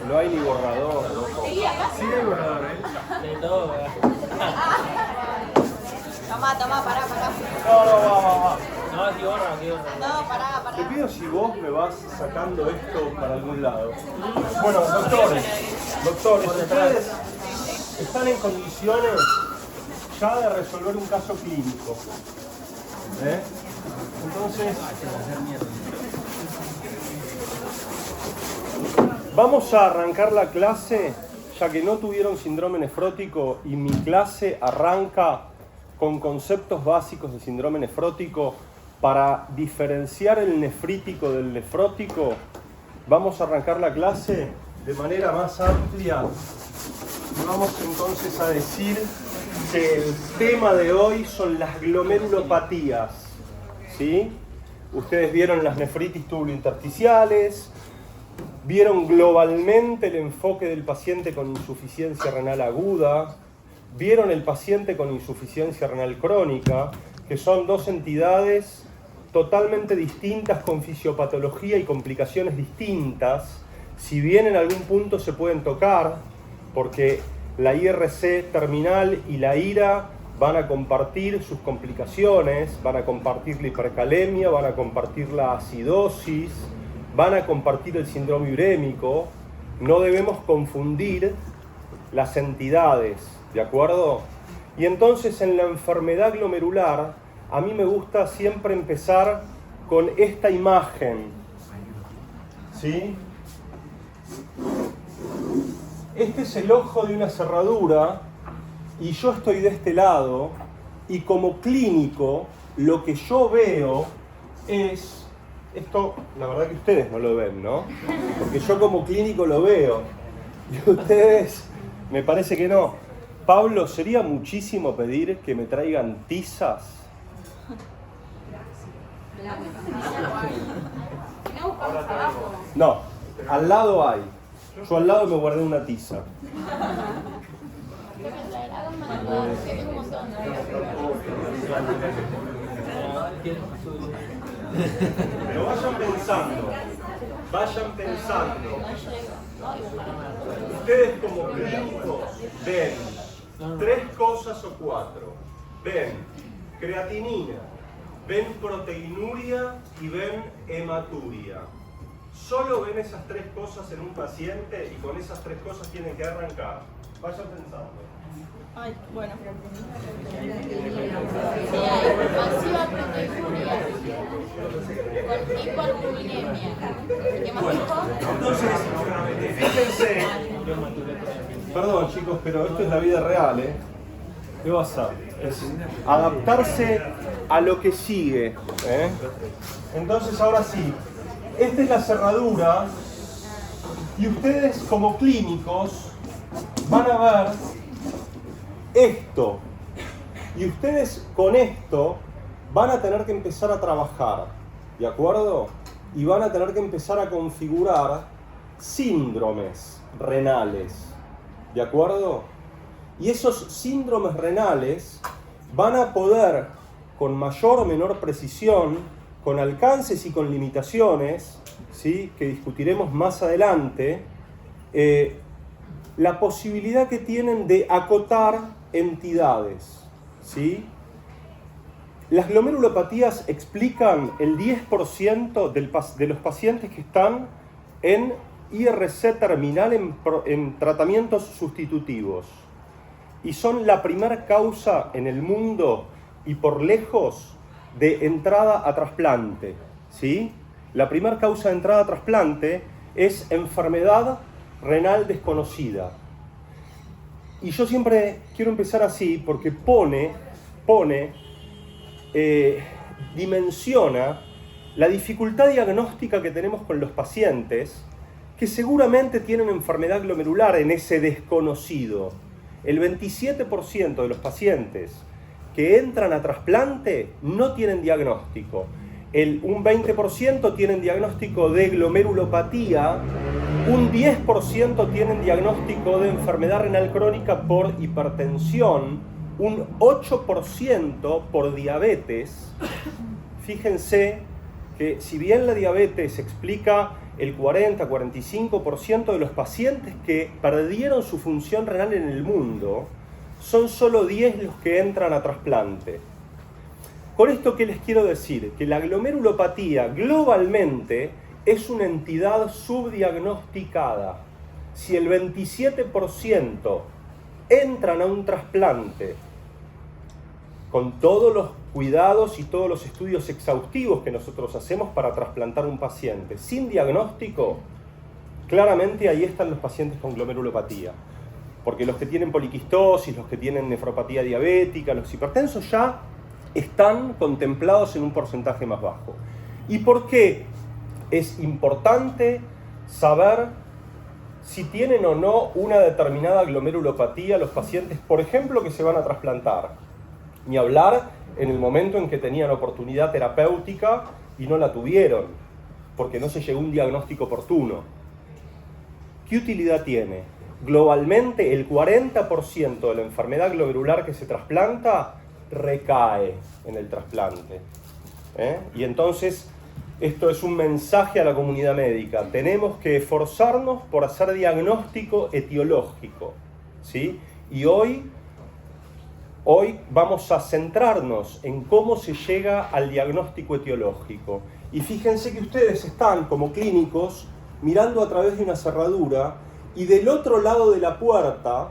No hay ni borrador, loco. Sí, hay borrador, De todo, Tomá, pará. Va. No, aquí borra, aquí borra. No, pará. Te pido si vos me vas sacando esto para algún lado. Bueno, doctores, ustedes están en condiciones ya de resolver un caso clínico. Entonces, vamos a arrancar la clase, ya que no tuvieron síndrome nefrótico, y mi clase arranca con conceptos básicos de síndrome nefrótico. Para diferenciar el nefrítico del nefrótico, vamos a arrancar la clase de manera más amplia. Y vamos entonces a decir que el tema de hoy son las glomerulopatías. ¿Sí? Ustedes vieron las nefritis tubulointersticiales, vieron globalmente el enfoque del paciente con insuficiencia renal aguda, vieron el paciente con insuficiencia renal crónica, que son dos entidades totalmente distintas con fisiopatología y complicaciones distintas, si bien en algún punto se pueden tocar, porque la IRC terminal y la IRA van a compartir sus complicaciones, van a compartir la hipercalemia, van a compartir la acidosis, van a compartir el síndrome urémico. No debemos confundir las entidades, ¿de acuerdo? Y entonces en la enfermedad glomerular, a mí me gusta siempre empezar con esta imagen, ¿sí? Este es el ojo de una cerradura y yo estoy de este lado, y como clínico lo que yo veo es esto. La verdad que ustedes no lo ven, ¿no? Porque yo como clínico lo veo y ustedes me parece que no. Pablo, sería muchísimo pedir que me traigan tizas. No, al lado hay. Yo al lado me guardé una tiza. Pero vayan pensando. Ustedes como clínicos ven 3 cosas o 4. Ven creatinina, ven proteinuria y ven hematuria. Solo ven esas 3 cosas en un paciente y con esas 3 cosas tienen que arrancar. Vayan pensando. Ay, bueno. Sí, hay masiva proteinuria con hipercuminemia. ¿Qué más dijo? Entonces, fíjense. Perdón, chicos, pero esto es la vida real, ¿eh? ¿Qué va a hacer? Es adaptarse a lo que sigue, ¿eh? Entonces, ahora sí, esta es la cerradura y ustedes como clínicos van a ver esto, y ustedes con esto van a tener que empezar a trabajar, ¿de acuerdo? Y van a tener que empezar a configurar síndromes renales, ¿de acuerdo? Y esos síndromes renales van a poder, con mayor o menor precisión, con alcances y con limitaciones, ¿sí?, que discutiremos más adelante, la posibilidad que tienen de acotar entidades, ¿sí? Las glomerulopatías explican el 10% de los pacientes que están en IRC terminal en tratamientos sustitutivos. Y son la primera causa en el mundo y por lejos de entrada a trasplante, ¿sí? La primera causa de entrada a trasplante es enfermedad renal desconocida. Y yo siempre quiero empezar así porque dimensiona la dificultad diagnóstica que tenemos con los pacientes que seguramente tienen enfermedad glomerular en ese desconocido. El 27% de los pacientes que entran a trasplante no tienen diagnóstico. Un 20% tienen diagnóstico de glomerulopatía, un 10% tienen diagnóstico de enfermedad renal crónica por hipertensión, un 8% por diabetes. Fíjense que si bien la diabetes explica el 40-45% de los pacientes que perdieron su función renal en el mundo, son solo 10 los que entran a trasplante. Con esto, ¿qué les quiero decir? Que la glomerulopatía globalmente es una entidad subdiagnosticada. Si el 27% entran a un trasplante con todos los cuidados y todos los estudios exhaustivos que nosotros hacemos para trasplantar un paciente sin diagnóstico, claramente ahí están los pacientes con glomerulopatía. Porque los que tienen poliquistosis, los que tienen nefropatía diabética, los hipertensos ya están contemplados en un porcentaje más bajo. ¿Y por qué es importante saber si tienen o no una determinada glomerulopatía los pacientes, por ejemplo, que se van a trasplantar? Ni hablar en el momento en que tenían oportunidad terapéutica y no la tuvieron, porque no se llegó a un diagnóstico oportuno. ¿Qué utilidad tiene? Globalmente, el 40% de la enfermedad glomerular que se trasplanta recae en el trasplante. Y entonces, esto es un mensaje a la comunidad médica. Tenemos que esforzarnos por hacer diagnóstico etiológico, ¿sí? Y hoy vamos a centrarnos en cómo se llega al diagnóstico etiológico. Y fíjense que ustedes están como clínicos mirando a través de una cerradura y del otro lado de la puerta,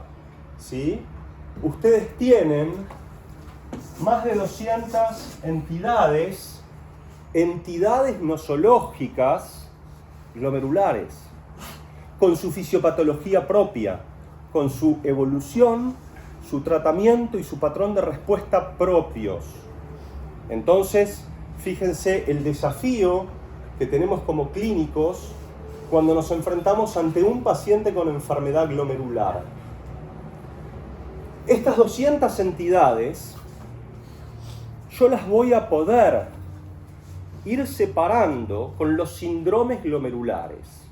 ¿sí?, ustedes tienen más de 200 entidades nosológicas glomerulares, con su fisiopatología propia, con su evolución, su tratamiento y su patrón de respuesta propios. Entonces, fíjense el desafío que tenemos como clínicos cuando nos enfrentamos ante un paciente con enfermedad glomerular. Estas 200 entidades, yo las voy a poder ir separando con los síndromes glomerulares,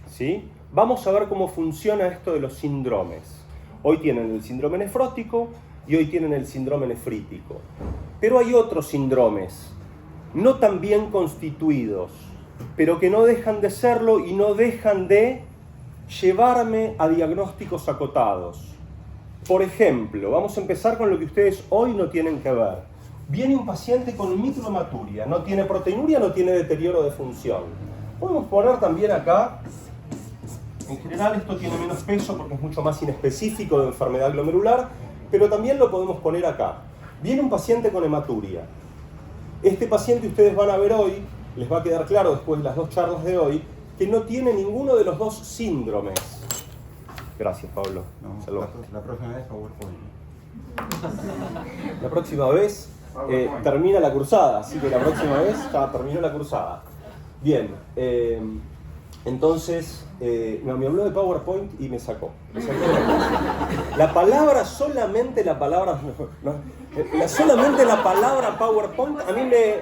¿sí? Vamos a ver cómo funciona esto de los síndromes. Hoy tienen el síndrome nefrótico y hoy tienen el síndrome nefrítico. Pero hay otros síndromes, no tan bien constituidos, pero que no dejan de serlo y no dejan de llevarme a diagnósticos acotados. Por ejemplo, vamos a empezar con lo que ustedes hoy no tienen que ver. Viene un paciente con microhematuria, no tiene proteinuria, no tiene deterioro de función. Podemos poner también acá, en general esto tiene menos peso porque es mucho más inespecífico de enfermedad glomerular, pero también lo podemos poner acá. Viene un paciente con hematuria. Este paciente ustedes van a ver hoy, les va a quedar claro después de las dos charlas de hoy, que no tiene ninguno de los dos síndromes. Gracias, Pablo. No, la próxima vez PowerPoint. La próxima vez termina la cursada, así que la próxima vez ya terminó la cursada. Bien, entonces, me habló de PowerPoint y me sacó. La palabra, solamente la palabra PowerPoint, a mí me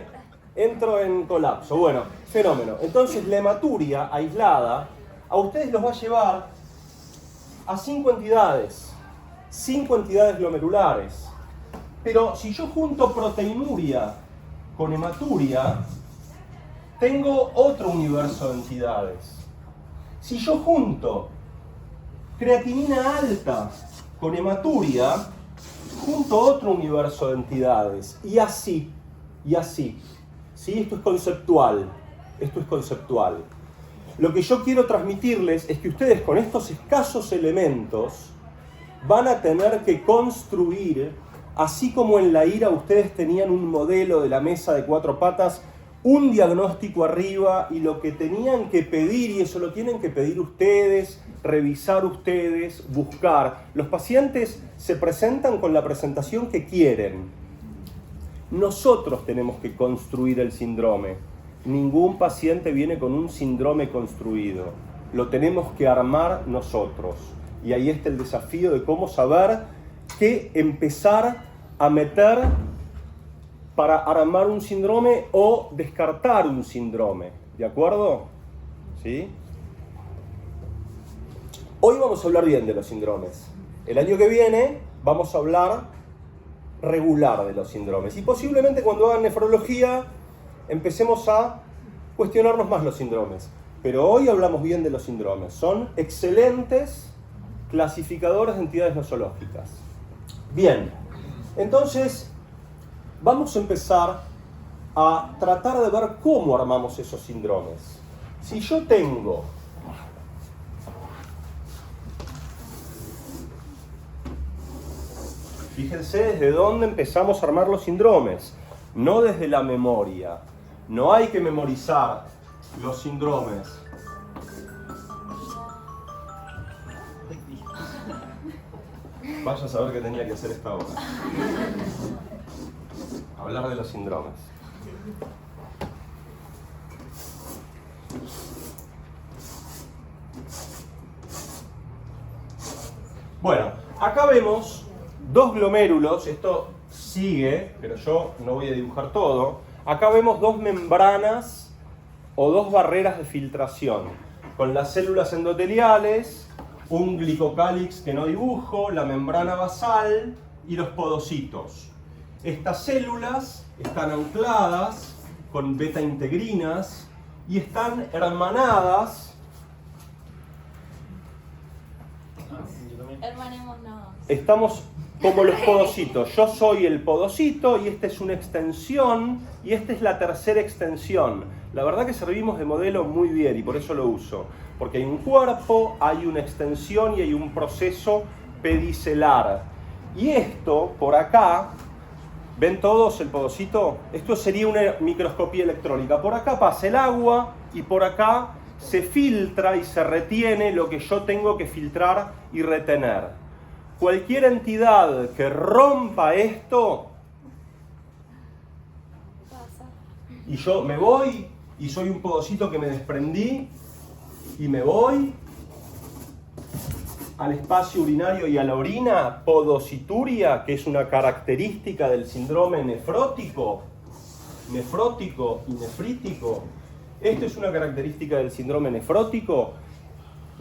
entro en colapso. Bueno, fenómeno. Entonces, la hematuria aislada a ustedes los va a llevar a 5 entidades glomerulares. Pero si yo junto proteinuria con hematuria, tengo otro universo de entidades. Si yo junto creatinina alta con hematuria, junto otro universo de entidades. Y así. ¿Sí? Esto es conceptual. Lo que yo quiero transmitirles es que ustedes con estos escasos elementos van a tener que construir, así como en la IRA ustedes tenían un modelo de la mesa de 4 patas, un diagnóstico arriba y lo que tenían que pedir, y eso lo tienen que pedir ustedes, revisar ustedes, buscar. Los pacientes se presentan con la presentación que quieren. Nosotros tenemos que construir el síndrome. Ningún paciente viene con un síndrome construido. Lo tenemos que armar nosotros. Y ahí está el desafío de cómo saber qué empezar a meter para armar un síndrome o descartar un síndrome. ¿De acuerdo? ¿Sí? Hoy vamos a hablar bien de los síndromes. El año que viene vamos a hablar regular de los síndromes. Y posiblemente cuando hagan nefrología empecemos a cuestionarnos más los síndromes. pero hoy hablamos bien de los síndromes. Son excelentes clasificadores de entidades nosológicas. Bien, entonces vamos a empezar a tratar de ver cómo armamos esos síndromes. Si yo tengo fíjense desde dónde empezamos a armar los síndromes, no desde la memoria. No hay que memorizar los síndromes. Vaya a saber qué tenía que hacer esta hora. Hablar de los síndromes. Bueno, acá vemos dos glomérulos, esto sigue, pero yo no voy a dibujar todo. Acá vemos dos membranas o dos barreras de filtración, con las células endoteliales, un glicocálix que no dibujo, la membrana basal y los podocitos. Estas células están ancladas con beta-integrinas y están hermanadas. Hermanémonos. Estamos como los podocitos. Yo soy el podocito y esta es una extensión y esta es la tercera extensión. La verdad que servimos de modelo muy bien y por eso lo uso. Porque hay un cuerpo, hay una extensión y hay un proceso pedicelar. Y esto, por acá, ¿ven todos el podocito? Esto sería una microscopía electrónica. Por acá pasa el agua y por acá se filtra y se retiene lo que yo tengo que filtrar y retener. Cualquier entidad que rompa esto y yo me voy y soy un podocito que me desprendí y me voy al espacio urinario y a la orina, podocituria, que es una característica del síndrome nefrótico y nefrítico. Esto es una característica del síndrome nefrótico.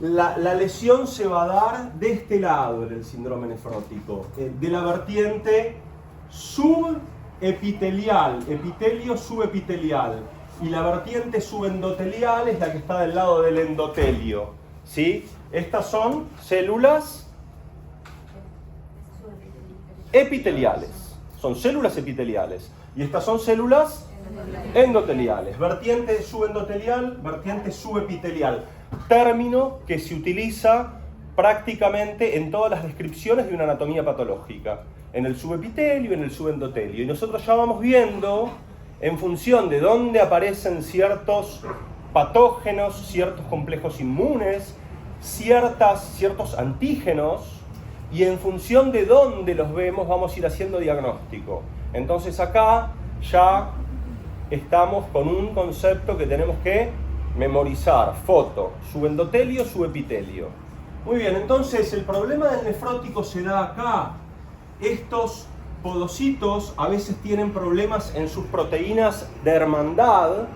La lesión se va a dar de este lado en el síndrome nefrótico, de la vertiente subepitelial, epitelio subepitelial, y la vertiente subendotelial es la que está del lado del endotelio, ¿sí? Estas son células epiteliales, son células epiteliales, y estas son células endoteliales, vertiente subendotelial, vertiente subepitelial. Término que se utiliza prácticamente en todas las descripciones de una anatomía patológica, en el subepitelio y en el subendotelio. Y nosotros ya vamos viendo, en función de dónde aparecen ciertos patógenos, ciertos complejos inmunes, ciertos antígenos, y en función de dónde los vemos vamos a ir haciendo diagnóstico. Entonces acá ya estamos con un concepto que tenemos que memorizar: foto, subendotelio, subepitelio. Muy bien, entonces el problema del nefrótico se da acá. Estos podocitos a veces tienen problemas en sus proteínas de hermandad,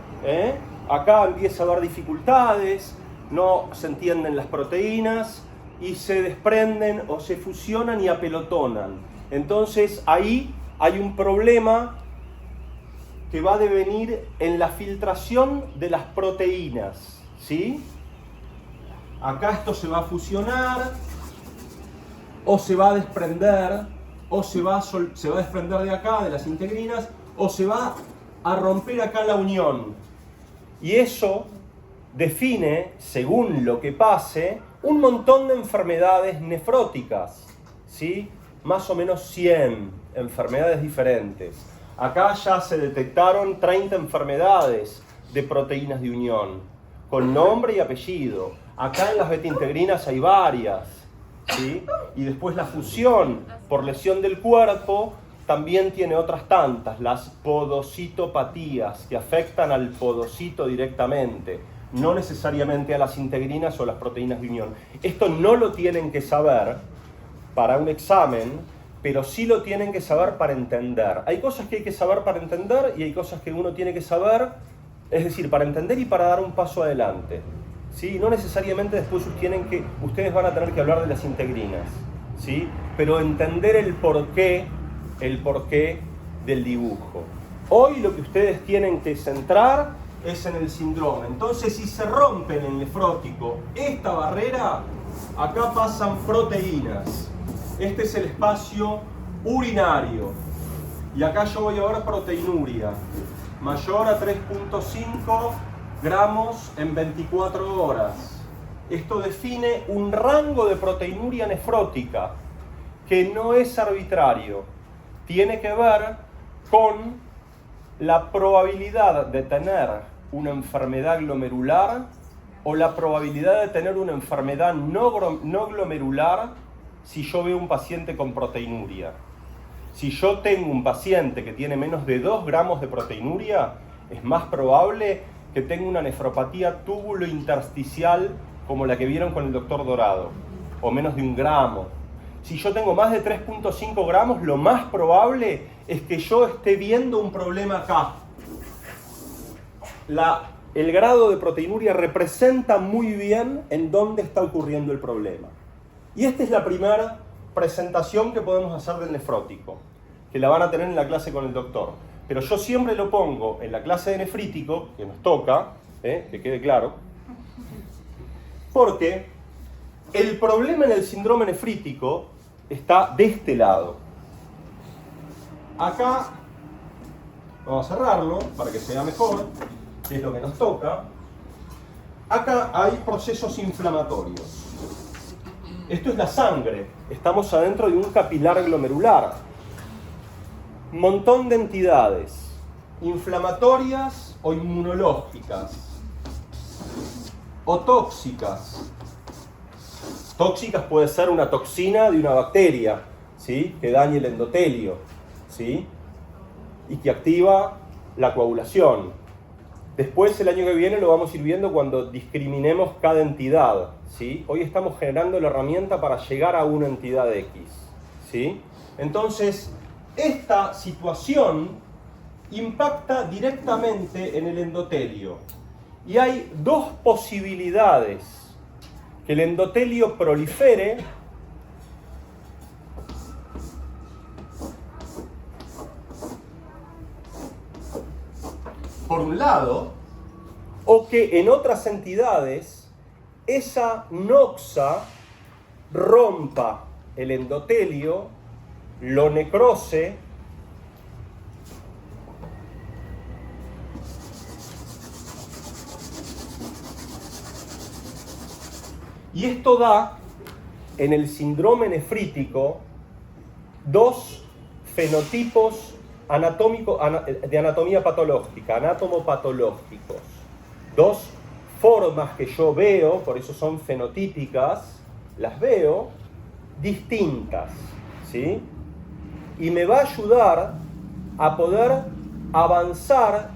Acá empieza a haber dificultades, no se entienden las proteínas y se desprenden o se fusionan y apelotonan. Entonces ahí hay un problema que va a devenir en la filtración de las proteínas, ¿sí? Acá esto se va a fusionar, o se va a desprender, o se va a desprender de acá, de las integrinas, o se va a romper acá la unión. Y eso define, según lo que pase, un montón de enfermedades nefróticas, ¿sí? Más o menos 100 enfermedades diferentes. Acá ya se detectaron 30 enfermedades de proteínas de unión, con nombre y apellido. Acá en las beta-integrinas hay varias, ¿sí? Y después la fusión por lesión del cuerpo también tiene otras tantas, las podocitopatías, que afectan al podocito directamente, no necesariamente a las integrinas o las proteínas de unión. Esto no lo tienen que saber para un examen, pero sí lo tienen que saber para entender. Hay cosas que hay que saber para entender y hay cosas que uno tiene que saber, es decir, para entender y para dar un paso adelante, ¿sí? No necesariamente después ustedes van a tener que hablar de las integrinas, ¿sí? Pero entender el porqué del dibujo. Hoy lo que ustedes tienen que centrar es en el síndrome. Entonces, si se rompe en el nefrótico esta barrera, acá pasan proteínas. Este es el espacio urinario. Y acá yo voy a ver proteinuria. Mayor a 3.5 gramos en 24 horas. Esto define un rango de proteinuria nefrótica que no es arbitrario. Tiene que ver con la probabilidad de tener una enfermedad glomerular o la probabilidad de tener una enfermedad no glomerular si yo veo un paciente con proteinuria. Si yo tengo un paciente que tiene menos de 2 gramos de proteinuria, es más probable que tenga una nefropatía túbulo-intersticial como la que vieron con el doctor Dorado, o menos de 1 gramo. Si yo tengo más de 3.5 gramos, lo más probable es que yo esté viendo un problema acá. El grado de proteinuria representa muy bien en dónde está ocurriendo el problema. Y esta es la primera presentación que podemos hacer del nefrótico, que la van a tener en la clase con el doctor. Pero yo siempre lo pongo en la clase de nefrítico, que nos toca, que quede claro, porque el problema en el síndrome nefrítico está de este lado. Acá, vamos a cerrarlo para que sea mejor, que es lo que nos toca. Acá hay procesos inflamatorios. Esto es la sangre. Estamos adentro de un capilar glomerular. Montón de entidades, inflamatorias o inmunológicas, o tóxicas. Tóxicas puede ser una toxina de una bacteria, ¿sí?, que dañe el endotelio, ¿sí?, y que activa la coagulación. Después, el año que viene, lo vamos a ir viendo cuando discriminemos cada entidad, ¿sí? Hoy estamos generando la herramienta para llegar a una entidad X, ¿sí? Entonces, esta situación impacta directamente en el endotelio. Y hay dos posibilidades: que el endotelio prolifere por un lado, o que en otras entidades esa noxa rompa el endotelio, lo necrose y esto da en el síndrome nefrítico dos fenotipos de anatomía patológica, anatomopatológicos. Dos formas que yo veo, por eso son fenotípicas, las veo distintas, ¿sí? Y me va a ayudar a poder avanzar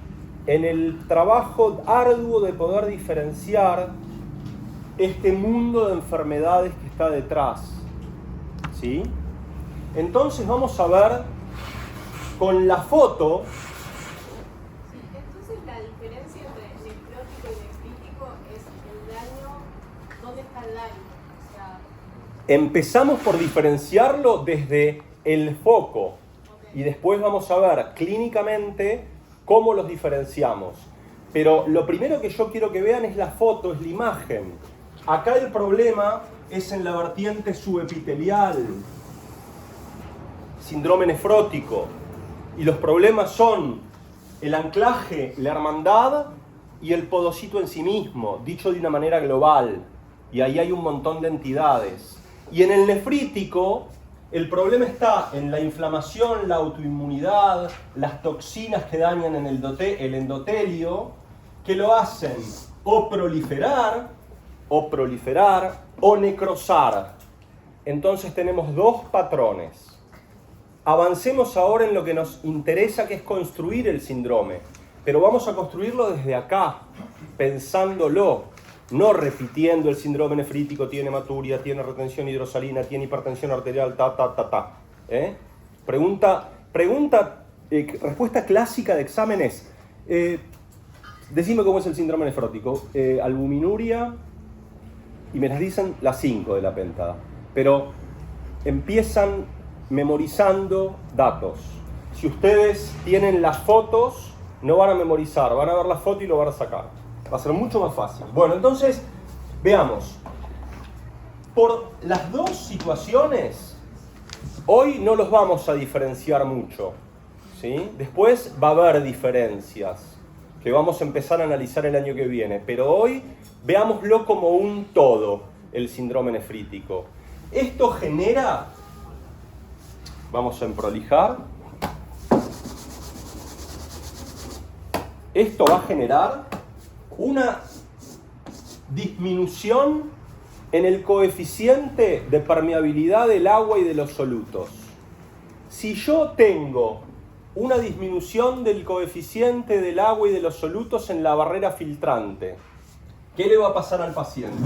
en el trabajo arduo de poder diferenciar este mundo de enfermedades que está detrás, ¿sí? Entonces vamos a ver con la foto. Sí, entonces la diferencia entre nefrótico y nefrítico es el daño, ¿dónde está el daño? O sea, empezamos por diferenciarlo desde el foco, y después vamos a ver clínicamente cómo los diferenciamos. Pero lo primero que yo quiero que vean es la foto, es la imagen. Acá el problema es en la vertiente subepitelial, síndrome nefrótico. Y los problemas son el anclaje, la hermandad y el podocito en sí mismo, dicho de una manera global. Y ahí hay un montón de entidades. Y en el nefrítico, el problema está en la inflamación, la autoinmunidad, las toxinas que dañan en el endotelio, que lo hacen o proliferar o necrosar. Entonces tenemos dos patrones. Avancemos ahora en lo que nos interesa, que es construir el síndrome. Pero vamos a construirlo desde acá, pensándolo, no repitiendo el síndrome nefrítico, tiene hematuria, tiene retención hidrosalina, tiene hipertensión arterial, respuesta clásica de exámenes. Decime cómo es el síndrome nefrótico. Albuminuria, y me las dicen las 5 de la pentada. Pero empiezan memorizando datos. Si ustedes tienen las fotos, no van a memorizar, van a ver la foto y lo van a sacar. Va a ser mucho más fácil. Bueno, entonces, veamos. Por las dos situaciones, hoy no los vamos a diferenciar mucho, ¿sí? Después va a haber diferencias que vamos a empezar a analizar el año que viene. Pero hoy veámoslo como un todo, el síndrome nefrítico. Esto genera, vamos a emprolijar, esto va a generar una disminución en el coeficiente de permeabilidad del agua y de los solutos. Si yo tengo una disminución del coeficiente del agua y de los solutos en la barrera filtrante, ¿qué le va a pasar al paciente?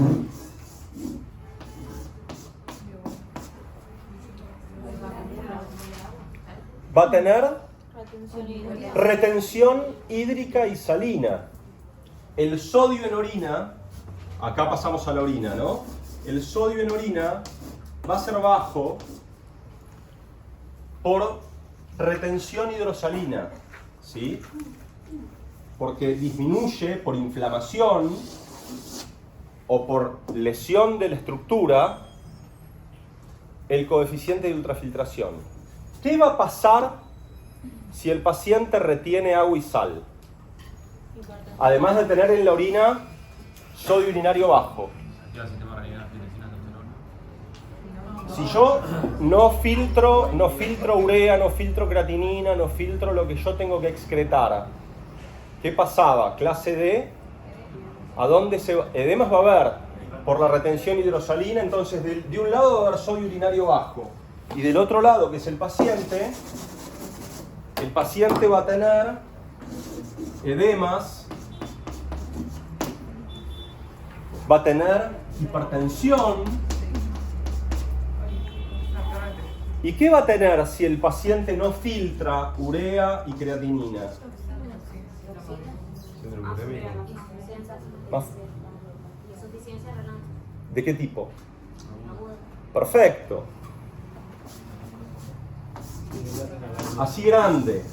Va a tener retención hídrica y salina. El sodio en orina, acá pasamos a la orina, ¿no? El sodio en orina va a ser bajo por retención hidrosalina, ¿sí? Porque disminuye por inflamación o por lesión de la estructura el coeficiente de ultrafiltración. ¿Qué va a pasar si el paciente retiene agua y sal? Además de tener en la orina sodio urinario bajo. Si yo no filtro urea, no filtro creatinina, no filtro lo que yo tengo que excretar, ¿qué pasaba? Clase D, ¿a dónde se va? Edemas va a haber por la retención hidrosalina, entonces de un lado va a haber sodio urinario bajo y del otro lado, que es el paciente va a tener edemas, va a tener hipertensión. ¿Y qué va a tener si el paciente no filtra urea y creatinina? ¿De qué tipo? Perfecto. Así grande.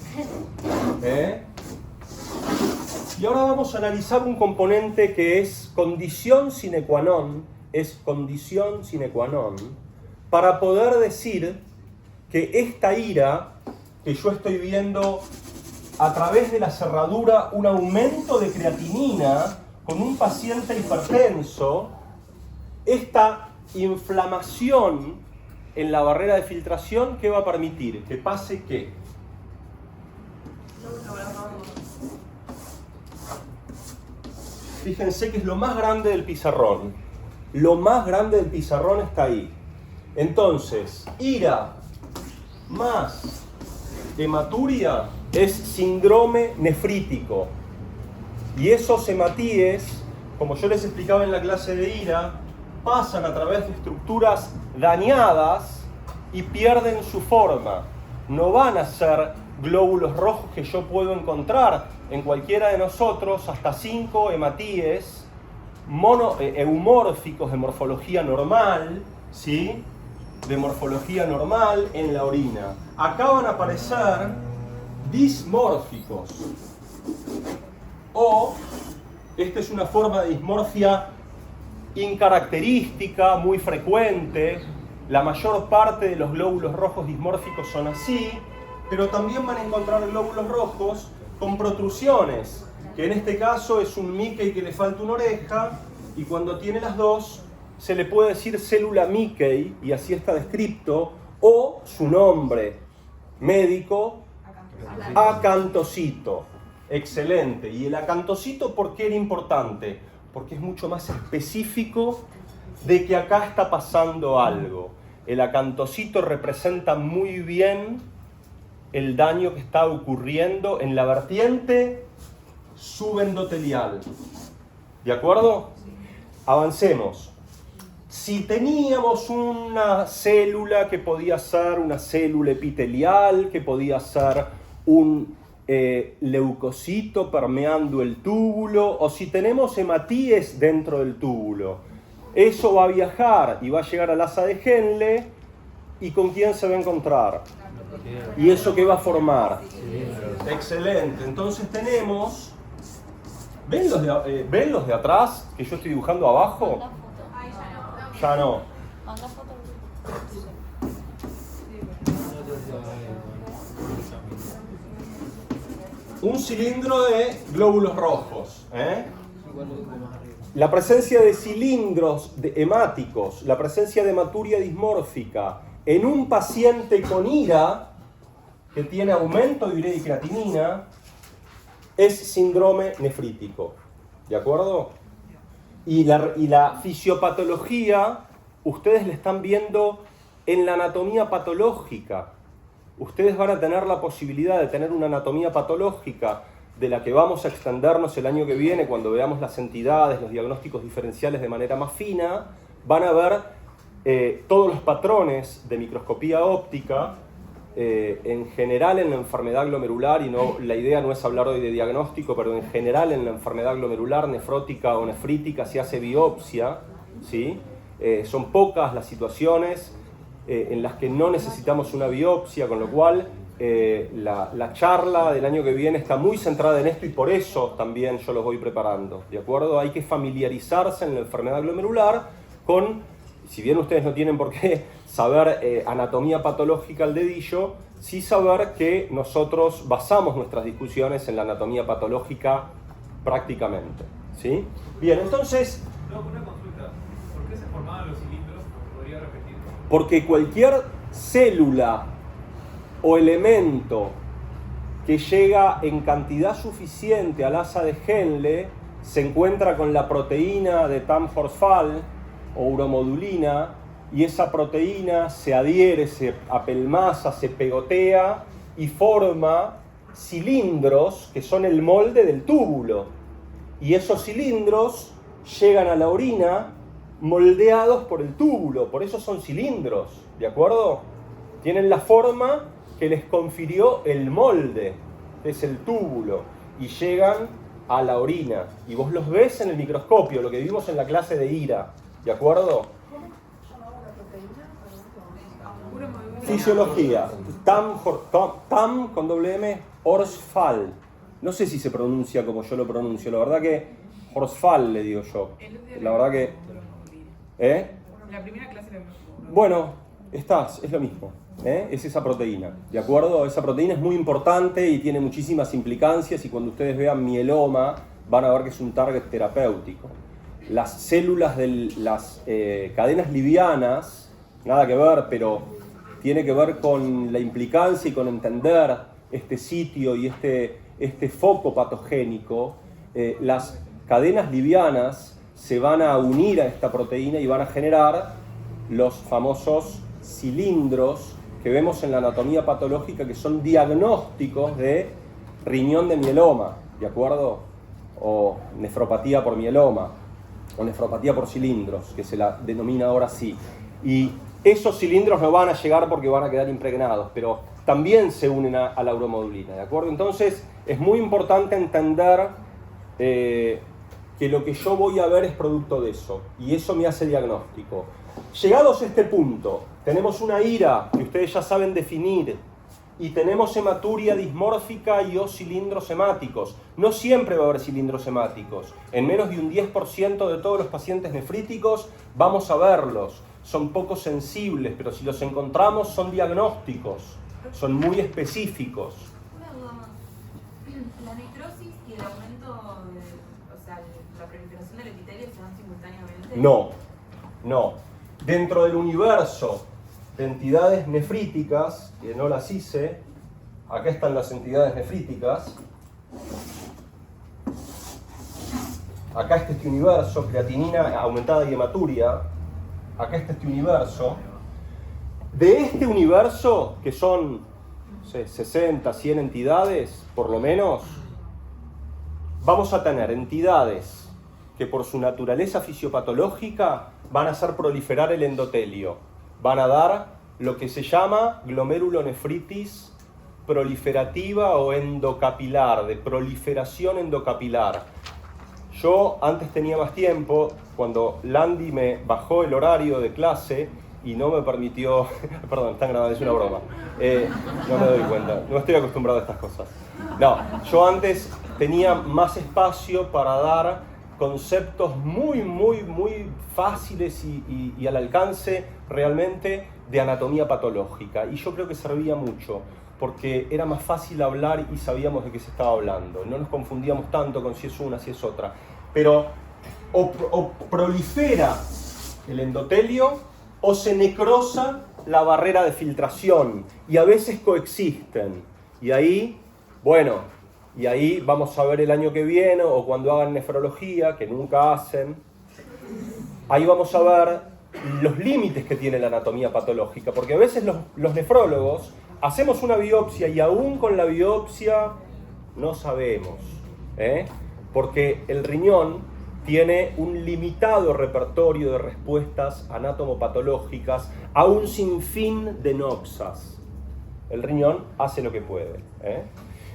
Y ahora vamos a analizar un componente que es condición sine qua non, para poder decir que esta ira que yo estoy viendo a través de la cerradura, un aumento de creatinina con un paciente hipertenso, esta inflamación en la barrera de filtración, ¿qué va a permitir? Que pase ¿qué? Fíjense que es lo más grande del pizarrón. Lo más grande del pizarrón está ahí. Entonces, ira más hematuria es síndrome nefrítico. Y esos hematíes, como yo les explicaba en la clase de ira, pasan a través de estructuras dañadas y pierden su forma. No van a ser glóbulos rojos que yo puedo encontrar en cualquiera de nosotros, hasta 5 hematíes eumórficos de morfología normal, ¿sí? De morfología normal en la orina. Acá van a aparecer dismórficos. O, esta es una forma de dismorfia incaracterística, muy frecuente. La mayor parte de los glóbulos rojos dismórficos son así, pero también van a encontrar glóbulos rojos con protrusiones, que en este caso es un Mickey que le falta una oreja, y cuando tiene las dos se le puede decir célula Mickey, y así está descrito, o su nombre médico, acantocito. Excelente. ¿Y el acantocito por qué era importante? Porque es mucho más específico de que acá está pasando algo. El acantocito representa muy bien el daño que está ocurriendo en la vertiente subendotelial. ¿De acuerdo? Avancemos. Si teníamos una célula que podía ser una célula epitelial, que podía ser un leucocito permeando el túbulo, o si tenemos hematíes dentro del túbulo, eso va a viajar y va a llegar al asa de Henle, ¿y con quién se va a encontrar? ¿Y eso qué va a formar? Excelente. Entonces tenemos... ¿Ven los de atrás que yo estoy dibujando abajo? Manda foto. Ay, ya no. Ya no. Manda foto. Un cilindro de glóbulos rojos. La presencia de cilindros hemáticos, la presencia de hematuria dismórfica en un paciente con IRA que tiene aumento de urea y creatinina es síndrome nefrítico. ¿De acuerdo? Y la fisiopatología, ustedes la están viendo en la anatomía patológica. Ustedes van a tener la posibilidad de tener una anatomía patológica de la que vamos a extendernos el año que viene cuando veamos las entidades, los diagnósticos diferenciales de manera más fina. Van a ver todos los patrones de microscopía óptica en general en la enfermedad glomerular, y no, la idea no es hablar hoy de diagnóstico, pero en general en la enfermedad glomerular, nefrótica o nefrítica, se hace biopsia, ¿sí? Son pocas las situaciones en las que no necesitamos una biopsia, con lo cual la charla del año que viene está muy centrada en esto, y por eso también yo los voy preparando, ¿de acuerdo? Hay que familiarizarse en la enfermedad glomerular con, si bien ustedes no tienen por qué saber anatomía patológica al dedillo, sí saber que nosotros basamos nuestras discusiones en la anatomía patológica prácticamente, ¿sí? Bien, entonces... Una consulta. ¿Por qué se formaban los cilindros? ¿Podría repetir? Porque cualquier célula o elemento que llega en cantidad suficiente al asa de Henle se encuentra con la proteína de Tam-Horsfall o uromodulina, y esa proteína se adhiere, se apelmaza, se pegotea y forma cilindros que son el molde del túbulo. Y esos cilindros llegan a la orina moldeados por el túbulo, por eso son cilindros, ¿de acuerdo? Tienen la forma que les confirió el molde, que es el túbulo, y llegan a la orina. Y vos los ves en el microscopio, lo que vimos en la clase de IRA, ¿de acuerdo? Fisiología. Tam con doble M, Horsfall. No sé si se pronuncia como yo lo pronuncio, la verdad que Horsfall le digo yo. La verdad que... La primera clase la... Bueno, es lo mismo. Es esa proteína, ¿de acuerdo? Esa proteína es muy importante y tiene muchísimas implicancias, y cuando ustedes vean mieloma van a ver que es un target terapéutico. Las células de las cadenas livianas, nada que ver, pero tiene que ver con la implicancia y con entender este sitio y este foco patogénico. Las cadenas livianas se van a unir a esta proteína y van a generar los famosos cilindros que vemos en la anatomía patológica, que son diagnósticos de riñón de mieloma, ¿de acuerdo? O nefropatía por mieloma, o nefropatía por cilindros, que se la denomina ahora así. Y esos cilindros no van a llegar porque van a quedar impregnados, pero también se unen a la uromodulina, ¿de acuerdo? Entonces es muy importante entender que lo que yo voy a ver es producto de eso, y eso me hace diagnóstico. Llegados a este punto, tenemos una IRA que ustedes ya saben definir, y tenemos hematuria dismórfica y o cilindros hemáticos. No siempre va a haber cilindros hemáticos. En menos de un 10% de todos los pacientes nefríticos vamos a verlos. Son poco sensibles, pero si los encontramos son diagnósticos, son muy específicos. Una duda más. ¿La necrosis y el aumento, o sea, la proliferación del epitelio se dan simultáneamente? No. Dentro del universo de entidades nefríticas, que no las hice, acá están las entidades nefríticas, acá está este universo, creatinina aumentada y hematuria, acá está este universo. De este universo, que son, no sé, 60, 100 entidades, por lo menos, vamos a tener entidades que por su naturaleza fisiopatológica van a hacer proliferar el endotelio, van a dar lo que se llama glomerulonefritis proliferativa o endocapilar, de proliferación endocapilar. Yo antes tenía más tiempo, cuando Landy me bajó el horario de clase, y no me permitió, perdón, están grabando, es una broma, no me doy cuenta, no estoy acostumbrado a estas cosas. No, yo antes tenía más espacio para dar conceptos muy fáciles y al alcance realmente de anatomía patológica, y yo creo que servía mucho, porque era más fácil hablar y sabíamos de qué se estaba hablando, no nos confundíamos tanto con si es una, si es otra, pero o prolifera el endotelio o se necrosa la barrera de filtración, y a veces coexisten, y ahí, bueno, y ahí vamos a ver el año que viene o cuando hagan nefrología, que nunca hacen, ahí vamos a ver los límites que tiene la anatomía patológica, porque a veces los nefrólogos hacemos una biopsia y aún con la biopsia no sabemos, porque el riñón tiene un limitado repertorio de respuestas anatomopatológicas a un sinfín de noxas. El riñón hace lo que puede.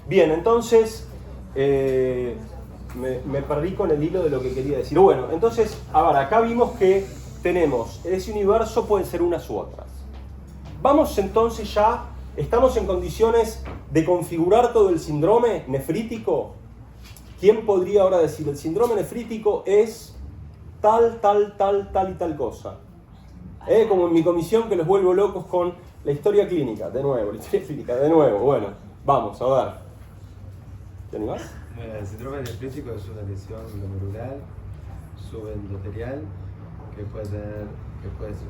Bien, entonces me perdí con el hilo de lo que quería decir. Bueno, entonces, ahora acá vimos que tenemos, ese universo pueden ser unas u otras. Vamos entonces ya, ¿estamos en condiciones de configurar todo el síndrome nefrítico? ¿Quién podría ahora decir, el síndrome nefrítico es tal y tal cosa? Como en mi comisión que los vuelvo locos con la historia clínica, de nuevo, Bueno, vamos, a ver. ¿Te animás? El síndrome nefrítico es una lesión glomerular subendoterial que puede ser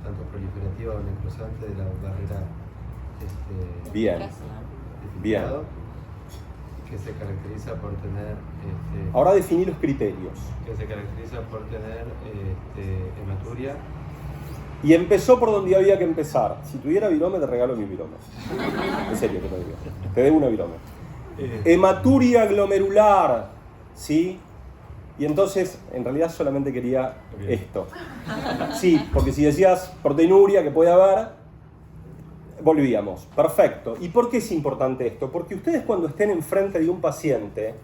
tanto proliferativa o necrosante de la barrera Bien. Que se caracteriza por tener ahora definí los criterios. Que se caracteriza por tener hematuria. Y empezó por donde había que empezar. Si tuviera virome, te regalo mi virome. En serio que te digo. Te debo una virome. Hematuria glomerular, ¿sí? Y entonces, en realidad solamente quería esto. Sí, porque si decías proteinuria que puede haber, volvíamos. Perfecto. ¿Y por qué es importante esto? Porque ustedes cuando estén enfrente de un paciente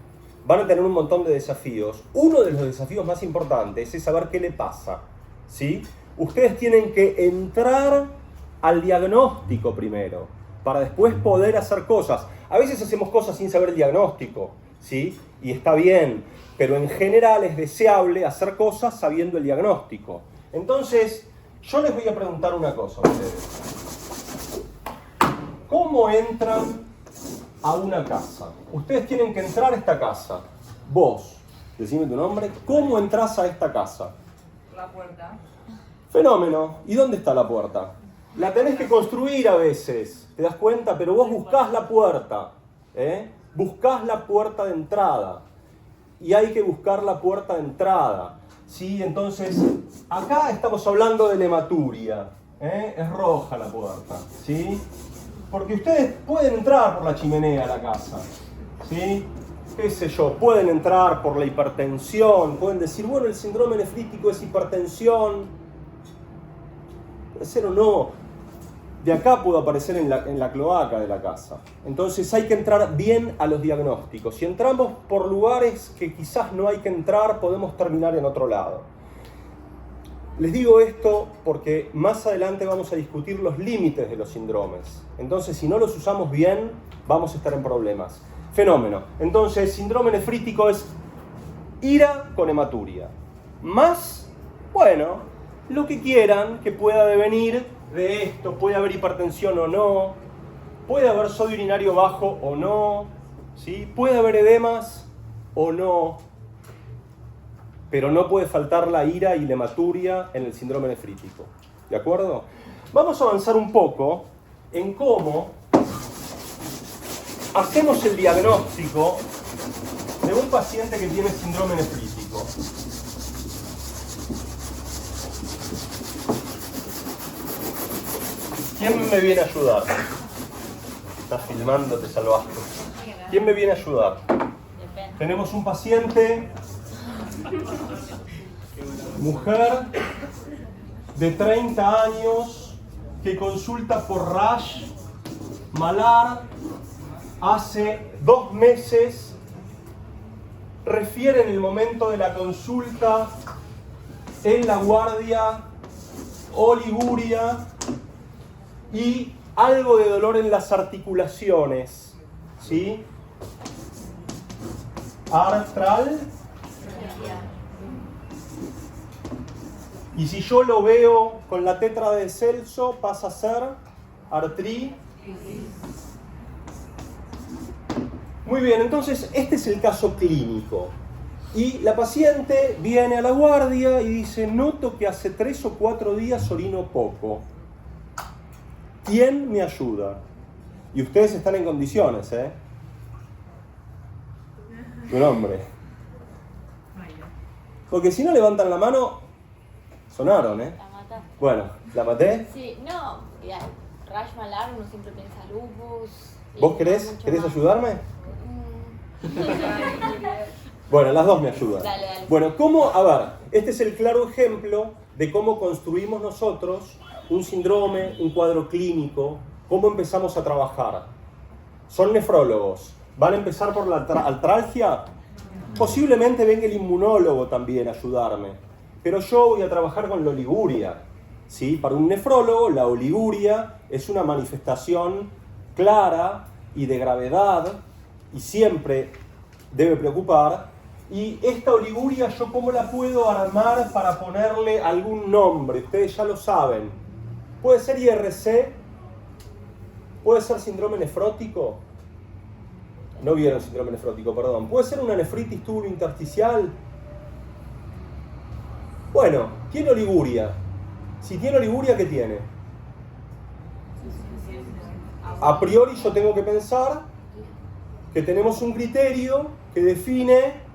van a tener un montón de desafíos. Uno de los desafíos más importantes es saber qué le pasa, ¿sí? Ustedes tienen que entrar al diagnóstico primero, para después poder hacer cosas. A veces hacemos cosas sin saber el diagnóstico, ¿sí? Y está bien, pero en general es deseable hacer cosas sabiendo el diagnóstico. Entonces, yo les voy a preguntar una cosa a ustedes. ¿Cómo entran a una casa? Ustedes tienen que entrar a esta casa. Vos, decime tu nombre, ¿cómo entras a esta casa? La puerta. Fenómeno. ¿Y dónde está la puerta? La tenés que construir a veces, ¿te das cuenta? Pero vos buscás la puerta, buscás la puerta de entrada. Y hay que buscar la puerta de entrada, ¿sí? Entonces, acá estamos hablando de la hematuria, es roja la puerta, ¿sí? Porque ustedes pueden entrar por la chimenea a la casa, ¿sí? Qué sé yo, pueden entrar por la hipertensión, pueden decir, bueno, el síndrome nefrítico es hipertensión, puede ser o no. De acá puedo aparecer en la cloaca de la casa. Entonces hay que entrar bien a los diagnósticos. Si entramos por lugares que quizás no hay que entrar, podemos terminar en otro lado. Les digo esto porque más adelante vamos a discutir los límites de los síndromes. Entonces, si no los usamos bien, vamos a estar en problemas. Fenómeno. Entonces, síndrome nefrítico es ira con hematuria. Más, bueno, lo que quieran que pueda devenir de esto, puede haber hipertensión o no, puede haber sodio urinario bajo o no, ¿sí? Puede haber edemas o no, pero no puede faltar la ira y la hematuria en el síndrome nefrítico, ¿de acuerdo? Vamos a avanzar un poco en cómo hacemos el diagnóstico de un paciente que tiene síndrome nefrítico. ¿Quién me viene a ayudar? Estás filmando, te salvaste. ¿Quién me viene a ayudar? Tenemos un paciente, mujer de 30 años, que consulta por rash malar hace 2 meses, refiere en el momento de la consulta en la guardia oliguria y algo de dolor en las articulaciones, ¿sí? Artral. Y si yo lo veo con la tetra de Celso, pasa a ser artritis. Muy bien, entonces este es el caso clínico. Y la paciente viene a la guardia y dice, noto que hace 3 o 4 días orino poco. ¿Quién me ayuda? Y ustedes están en condiciones, ¿eh? Un hombre. Porque si no levantan la mano, sonaron, ¿eh? La mata. Bueno, ¿la maté? Sí, no, ya, rash malar, uno siempre piensa lupus. y ¿Vos no querés mucho más. ayudarme? Mm. Bueno, las dos me ayudan. Dale, dale. Bueno, ¿cómo? A ver, este es el claro ejemplo de cómo construimos nosotros un síndrome, un cuadro clínico, cómo empezamos a trabajar. Son nefrólogos. ¿Van a empezar por la artralgia? Posiblemente venga el inmunólogo también a ayudarme. Pero yo voy a trabajar con la oliguria. ¿Sí? Para un nefrólogo, la oliguria es una manifestación clara y de gravedad y siempre debe preocupar. Y esta oliguria, ¿yo cómo la puedo armar para ponerle algún nombre? Ustedes ya lo saben. Puede ser IRC, puede ser síndrome nefrótico. No vieron síndrome nefrótico, perdón. Puede ser una nefritis tubulointersticial. Bueno, tiene oliguria. Si tiene oliguria, ¿qué tiene? A priori yo tengo que pensar que tenemos un criterio que define...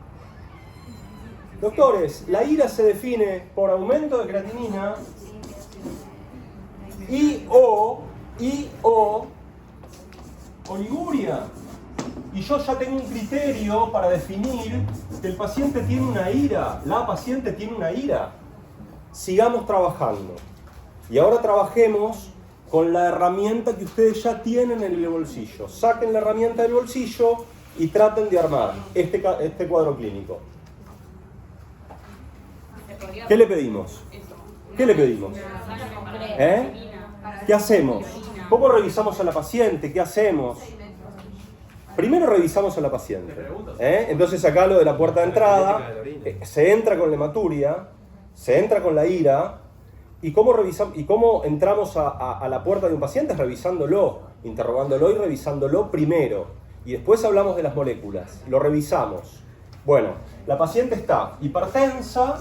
Doctores, la ira se define por aumento de creatinina y o oliguria. Y yo ya tengo un criterio para definir que el paciente tiene una ira, la paciente tiene una ira. Sigamos trabajando. Y ahora trabajemos con la herramienta que ustedes ya tienen en el bolsillo. Saquen la herramienta del bolsillo y traten de armar este cuadro clínico. ¿Qué le pedimos? ¿Qué le pedimos? ¿Eh? ¿Qué hacemos? ¿Cómo revisamos a la paciente? ¿Qué hacemos? Primero revisamos a la paciente. Entonces acá lo de la puerta de entrada, se entra con la hematuria, se entra con la ira, y cómo entramos a la puerta de un paciente es revisándolo, interrogándolo y revisándolo primero. Y después hablamos de las moléculas, lo revisamos. Bueno, la paciente está hipertensa,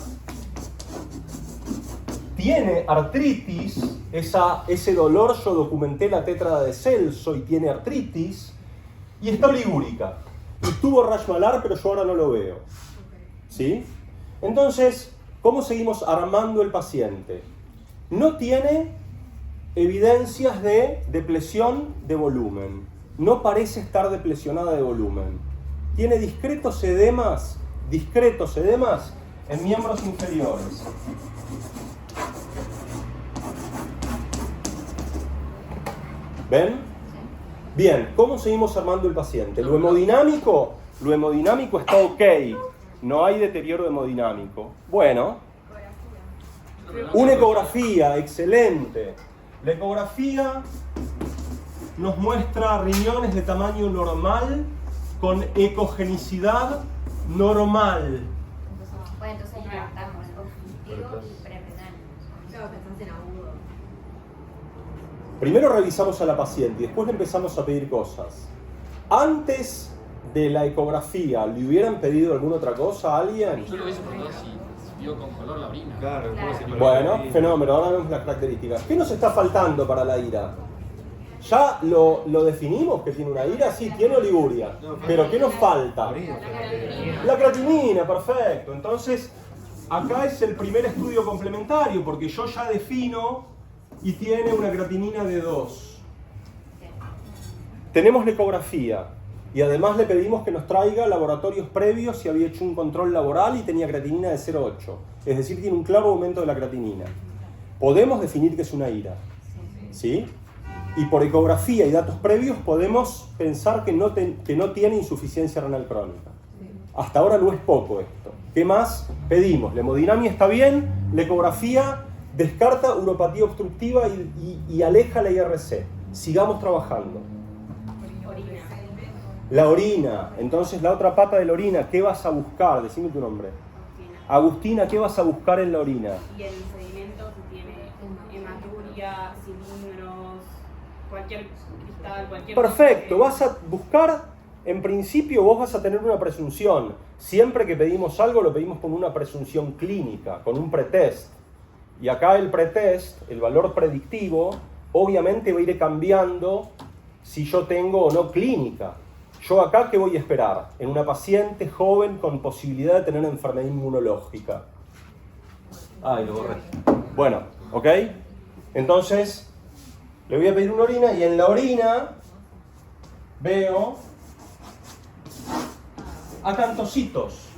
tiene artritis, ese dolor yo documenté la tétrada de Celso y tiene artritis, y está oligúrica. Y tuvo rash malar, pero yo ahora no lo veo. ¿Sí? Entonces, ¿cómo seguimos armando el paciente? No tiene evidencias de depresión de volumen. No parece estar deplesionada de volumen. Tiene discretos edemas en miembros inferiores. ¿Ven? Bien, ¿cómo seguimos armando el paciente? Lo hemodinámico está ok. No hay deterioro hemodinámico. Bueno, una ecografía, excelente. La ecografía nos muestra riñones de tamaño normal con ecogenicidad normal. Bueno, entonces ya estamos cognitivo y prerenal. Claro, que estás en agudo. Primero revisamos a la paciente y después le empezamos a pedir cosas. Antes de la ecografía, ¿le hubieran pedido alguna otra cosa a alguien? Yo lo hubiese preguntado si vio con color la orina. Claro, ¿cómo se Bueno, fenómeno, ahora vemos las características. ¿Qué nos está faltando para la ira? ¿Ya lo definimos que tiene una ira? Sí, tiene oliguria. Pero ¿qué nos falta? La creatinina, perfecto. Entonces, acá es el primer estudio complementario, porque yo ya defino y tiene una creatinina de 2. Tenemos la ecografía y además le pedimos que nos traiga laboratorios previos si había hecho un control laboral y tenía creatinina de 0,8. Es decir, tiene un claro aumento de la creatinina. Podemos definir que es una ira. ¿Sí? Y por ecografía y datos previos podemos pensar que no tiene insuficiencia renal crónica. Hasta ahora no es poco esto. ¿Qué más pedimos? La hemodinamia está bien, la ecografía Descarta uropatía obstructiva y aleja la IRC. Sigamos trabajando. La orina. Entonces, la otra pata de la orina, ¿qué vas a buscar? Decime tu nombre. Agustina, ¿qué vas a buscar en la orina? Y el sedimento que tiene hematuria, cilindros, cualquier cristal, cualquier... Perfecto, vas a buscar, en principio vos vas a tener una presunción. Siempre que pedimos algo lo pedimos con una presunción clínica, con un pretest. Y acá el pretest, el valor predictivo, obviamente va a ir cambiando si yo tengo o no clínica. Yo acá, ¿qué voy a esperar? En una paciente joven con posibilidad de tener enfermedad inmunológica. Ay, lo borré. Bueno, ¿ok? Entonces, le voy a pedir una orina y en la orina veo acantocitos.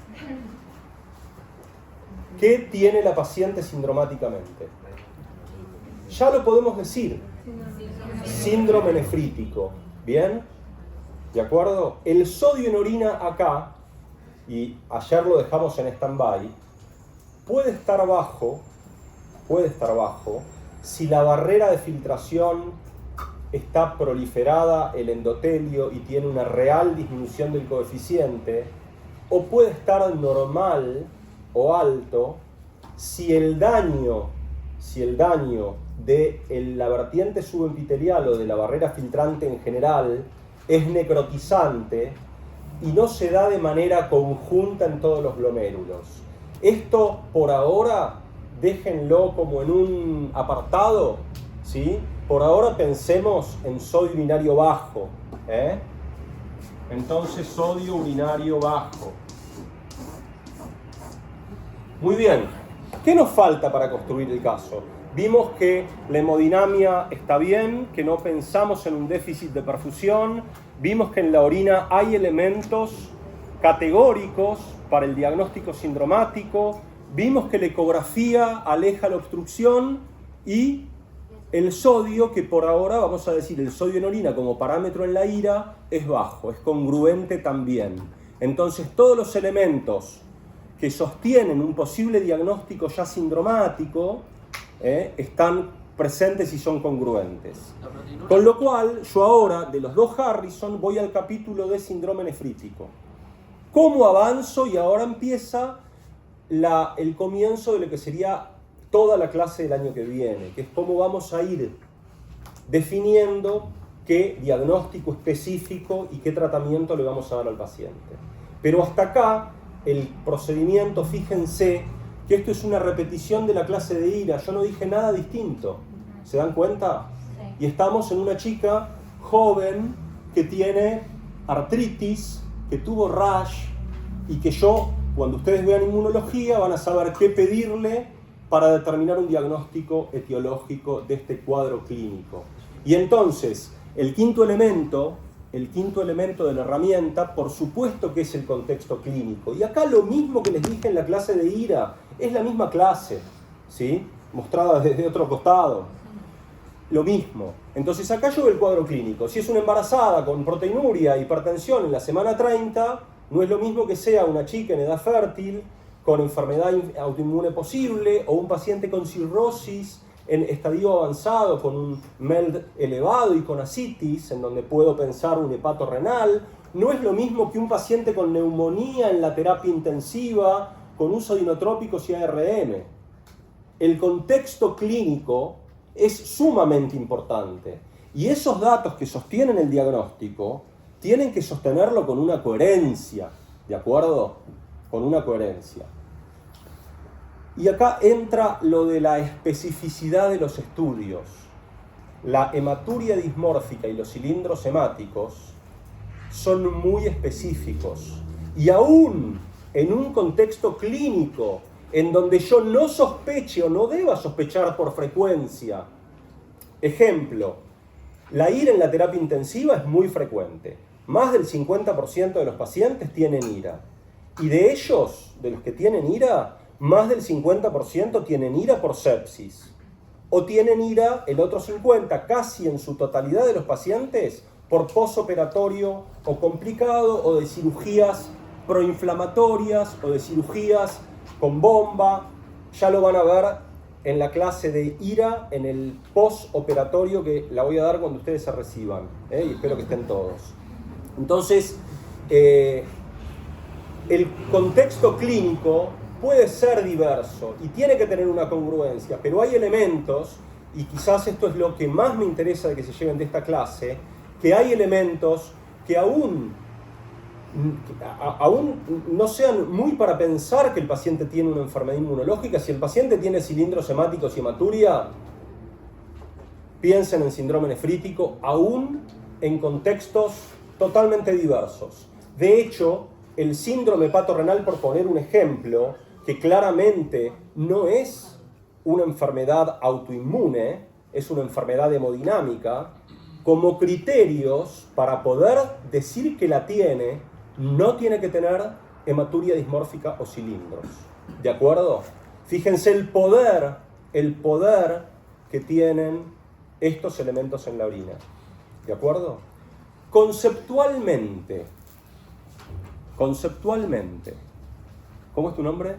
¿Qué tiene la paciente sindromáticamente? Ya lo podemos decir. Síndrome nefrítico. ¿Bien? ¿De acuerdo? El sodio en orina acá, y ayer lo dejamos en stand-by, puede estar bajo si la barrera de filtración está proliferada, el endotelio, y tiene una real disminución del coeficiente, o puede estar normal o alto si el daño de la vertiente subepitelial o de la barrera filtrante en general es necrotizante y no se da de manera conjunta en todos los glomérulos. Esto, por ahora, déjenlo como en un apartado, ¿sí? Por ahora pensemos en sodio urinario bajo, ¿eh? Entonces, sodio urinario bajo. Muy bien. ¿Qué nos falta para construir el caso? Vimos que la hemodinamia está bien, que no pensamos en un déficit de perfusión. Vimos que en la orina hay elementos categóricos para el diagnóstico sindromático. Vimos que la ecografía aleja la obstrucción y el sodio, que por ahora vamos a decir el sodio en orina como parámetro en la IRA, es bajo, es congruente también. Entonces todos los elementos que sostienen un posible diagnóstico ya sindromático están presentes y son congruentes. Con lo cual, yo ahora, de los dos Harrison, voy al capítulo de síndrome nefrítico. ¿Cómo avanzo? Y ahora empieza el comienzo de lo que sería toda la clase del año que viene, que es cómo vamos a ir definiendo qué diagnóstico específico y qué tratamiento le vamos a dar al paciente. Pero hasta acá, el procedimiento, fíjense que esto es una repetición de la clase de IRA, yo no dije nada distinto, ¿se dan cuenta? Sí. Y estamos en una chica joven que tiene artritis, que tuvo rash, y que cuando ustedes vean inmunología, van a saber qué pedirle para determinar un diagnóstico etiológico de este cuadro clínico. Y entonces, el quinto elemento de la herramienta, por supuesto que es el contexto clínico. Y acá lo mismo que les dije en la clase de IRA, es la misma clase, ¿sí? Mostrada desde otro costado. Lo mismo. Entonces acá yo veo el cuadro clínico. Si es una embarazada con proteinuria, hipertensión en la semana 30, no es lo mismo que sea una chica en edad fértil, con enfermedad autoinmune posible, o un paciente con cirrosis en estadio avanzado, con un MELD elevado y con ascitis, en donde puedo pensar un hepato renal. No es lo mismo que un paciente con neumonía en la terapia intensiva, con uso de inotrópicos y ARM. El contexto clínico es sumamente importante. Y esos datos que sostienen el diagnóstico tienen que sostenerlo con una coherencia, ¿de acuerdo? Con una coherencia. Y acá entra lo de la especificidad de los estudios. La hematuria dismórfica y los cilindros hemáticos son muy específicos. Y aún en un contexto clínico en donde yo no sospeche o no deba sospechar por frecuencia. Ejemplo, la IRA en la terapia intensiva es muy frecuente. Más del 50% de los pacientes tienen IRA. Y de ellos, de los que tienen IRA, más del 50% tienen IRA por sepsis. O tienen IRA, el otro 50%, casi en su totalidad de los pacientes, por posoperatorio o complicado, o de cirugías proinflamatorias, o de cirugías con bomba. Ya lo van a ver en la clase de IRA, en el postoperatorio, que la voy a dar cuando ustedes se reciban, y espero que estén todos. Entonces, el contexto clínico puede ser diverso y tiene que tener una congruencia, pero hay elementos, y quizás esto es lo que más me interesa de que se lleven de esta clase, que hay elementos que aún no sean muy para pensar que el paciente tiene una enfermedad inmunológica. Si el paciente tiene cilindros hemáticos y hematuria, piensen en síndrome nefrítico, aún en contextos totalmente diversos. De hecho, el síndrome hepatorrenal, por poner un ejemplo, que claramente no es una enfermedad autoinmune, es una enfermedad hemodinámica, como criterios para poder decir que la tiene, no tiene que tener hematuria dismórfica o cilindros. ¿De acuerdo? Fíjense el poder que tienen estos elementos en la orina. ¿De acuerdo? Conceptualmente, ¿cómo es tu nombre?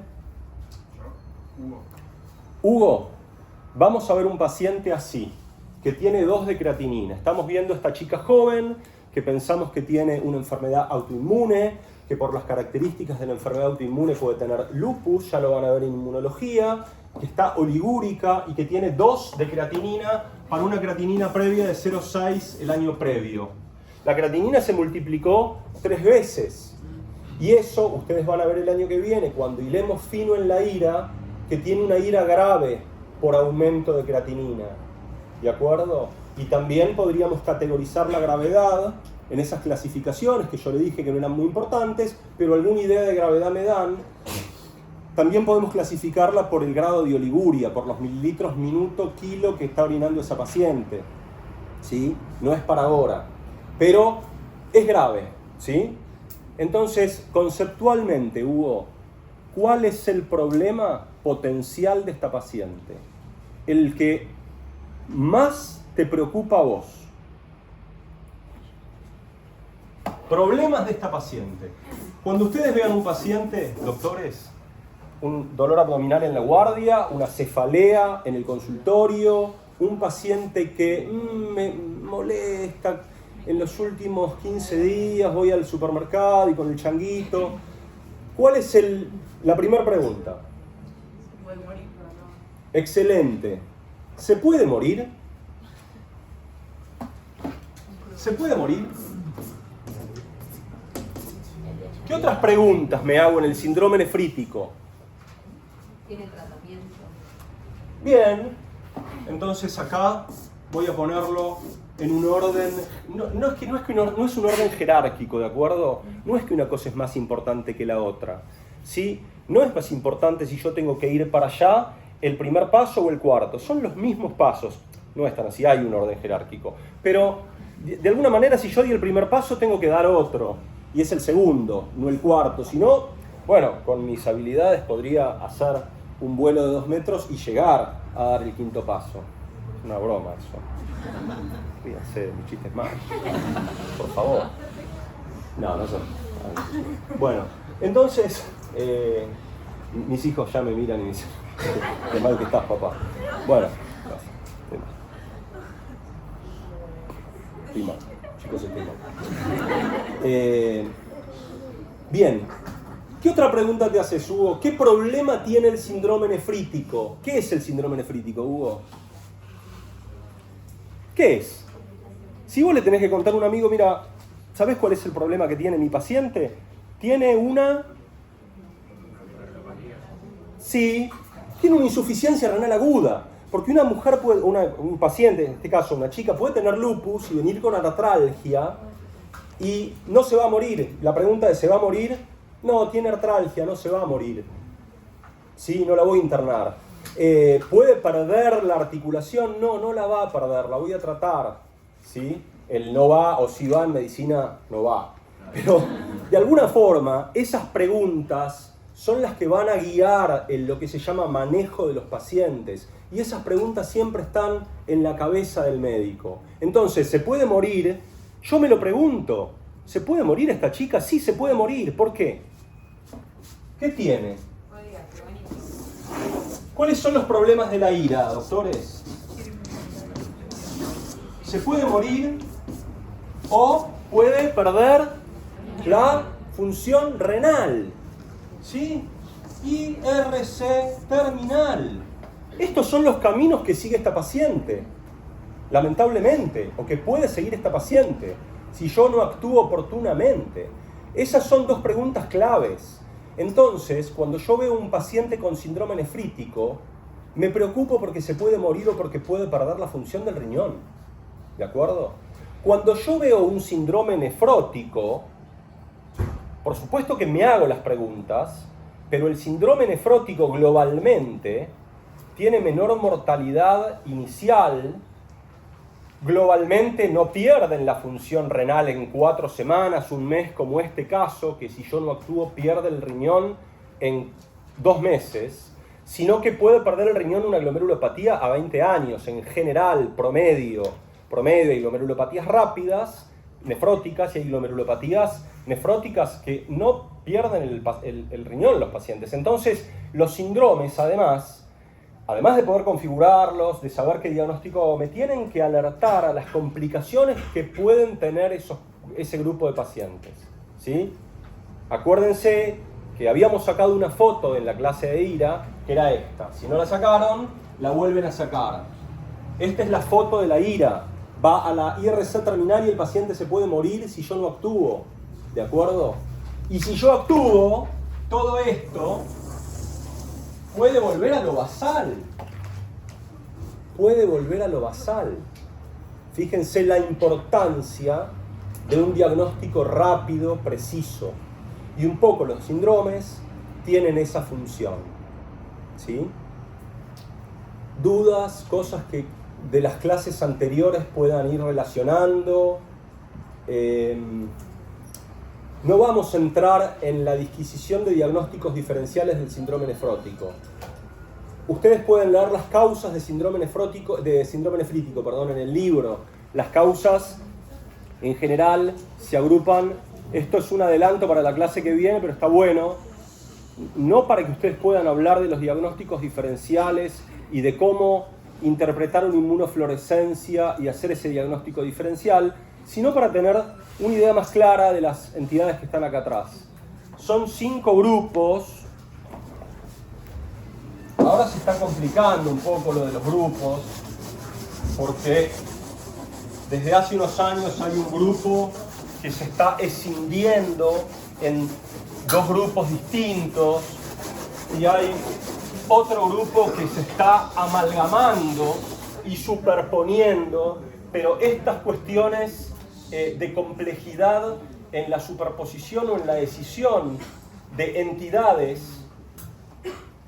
Hugo, vamos a ver un paciente así, que tiene 2 de creatinina. Estamos viendo a esta chica joven, que pensamos que tiene una enfermedad autoinmune, que por las características de la enfermedad autoinmune puede tener lupus, ya lo van a ver en inmunología, que está oligúrica y que tiene 2 de creatinina para una creatinina previa de 0,6 el año previo. La creatinina se multiplicó 3 veces. Y eso ustedes van a ver el año que viene, cuando hilemos fino en la IRA, que tiene una IRA grave por aumento de creatinina. ¿De acuerdo? Y también podríamos categorizar la gravedad en esas clasificaciones que yo le dije que no eran muy importantes, pero alguna idea de gravedad me dan. También podemos clasificarla por el grado de oliguria, por los mililitros minuto kilo que está orinando esa paciente. ¿Sí? No es para ahora, pero es grave. ¿Sí? Entonces, conceptualmente, Hugo, ¿cuál es el problema potencial de esta paciente? El que más te preocupa a vos. Problemas de esta paciente. Cuando ustedes vean un paciente, doctores, un dolor abdominal en la guardia, una cefalea en el consultorio, un paciente que me molesta, en los últimos 15 días voy al supermercado y con el changuito. ¿Cuál es la primera pregunta? ¿Se puede morir o no? Excelente. ¿Se puede morir? ¿Se puede morir? ¿Qué otras preguntas me hago en el síndrome nefrítico? ¿Tiene tratamiento? Bien, entonces acá voy a ponerlo en un orden, no es un orden jerárquico, ¿de acuerdo? No es que una cosa es más importante que la otra, ¿sí? No es más importante si yo tengo que ir para allá, el primer paso o el cuarto, son los mismos pasos, no es tan así, hay un orden jerárquico, pero de alguna manera si yo di el primer paso tengo que dar otro, y es el segundo, no el cuarto, si no, bueno, con mis habilidades podría hacer un vuelo de 2 metros y llegar a dar el quinto paso. Es una broma eso. Fíjense, mis chistes más. Por favor. No son. Bueno, entonces, mis hijos ya me miran y me dicen, qué mal que estás, papá. Bueno, estoy mal. Chicos, estoy mal. Bien. ¿Qué otra pregunta te haces, Hugo? ¿Qué problema tiene el síndrome nefrítico? ¿Qué es el síndrome nefrítico, Hugo? ¿Qué es? Si vos le tenés que contar a un amigo, mira, ¿sabés cuál es el problema que tiene mi paciente? Tiene una... Sí, tiene una insuficiencia renal aguda. Porque una mujer puede, un paciente, en este caso una chica, puede tener lupus y venir con artralgia y no se va a morir. La pregunta es, ¿se va a morir? No, tiene artralgia, no se va a morir. Sí, no la voy a internar. ¿Puede perder la articulación? No, no la va a perder, la voy a tratar. ¿Sí? El no va o si va en medicina, no va. Pero de alguna forma, esas preguntas son las que van a guiar en lo que se llama manejo de los pacientes. Y esas preguntas siempre están en la cabeza del médico. Entonces, ¿se puede morir? Yo me lo pregunto. ¿Se puede morir esta chica? Sí, se puede morir. ¿Por qué? ¿Qué tiene? ¿Cuáles son los problemas de la ira, doctores? Se puede morir o puede perder la función renal, ¿sí? IRC terminal. Estos son los caminos que sigue esta paciente, lamentablemente, o que puede seguir esta paciente, si yo no actúo oportunamente. Esas son dos preguntas claves. Entonces, cuando yo veo un paciente con síndrome nefrítico, me preocupo porque se puede morir o porque puede perder la función del riñón. ¿De acuerdo? Cuando yo veo un síndrome nefrótico, por supuesto que me hago las preguntas, pero el síndrome nefrótico globalmente tiene menor mortalidad inicial, globalmente no pierden la función renal en 4 semanas, un mes, como este caso, que si yo no actúo pierde el riñón en 2 meses, sino que puede perder el riñón una glomerulopatía a 20 años, en general, promedio hay glomerulopatías rápidas, nefróticas, y hay glomerulopatías nefróticas que no pierden el riñón los pacientes. Entonces, los síndromes, además de poder configurarlos, de saber qué diagnóstico, me tienen que alertar a las complicaciones que pueden tener ese grupo de pacientes, ¿sí? Acuérdense que habíamos sacado una foto en la clase de ira, que era esta. Si no la sacaron, la vuelven a sacar. Esta es la foto de la ira. Va a la IRC terminal y el paciente se puede morir si yo no actúo, ¿de acuerdo? Y si yo actúo, todo esto puede volver a lo basal. Puede volver a lo basal. Fíjense la importancia de un diagnóstico rápido, preciso. Y un poco los síndromes tienen esa función, ¿sí? Dudas, cosas que de las clases anteriores puedan ir relacionando. No vamos a entrar en la disquisición de diagnósticos diferenciales del síndrome nefrótico. Ustedes pueden leer las causas de síndrome nefrítico, en el libro. Las causas, en general, se agrupan. Esto es un adelanto para la clase que viene, pero está bueno. No para que ustedes puedan hablar de los diagnósticos diferenciales y de cómo interpretar una inmunofluorescencia y hacer ese diagnóstico diferencial, sino para tener una idea más clara de las entidades que están acá atrás. Son 5 grupos. Ahora se está complicando un poco lo de los grupos, porque desde hace unos años hay un grupo que se está escindiendo en 2 grupos distintos y hay otro grupo que se está amalgamando y superponiendo, pero estas cuestiones de complejidad en la superposición o en la decisión de entidades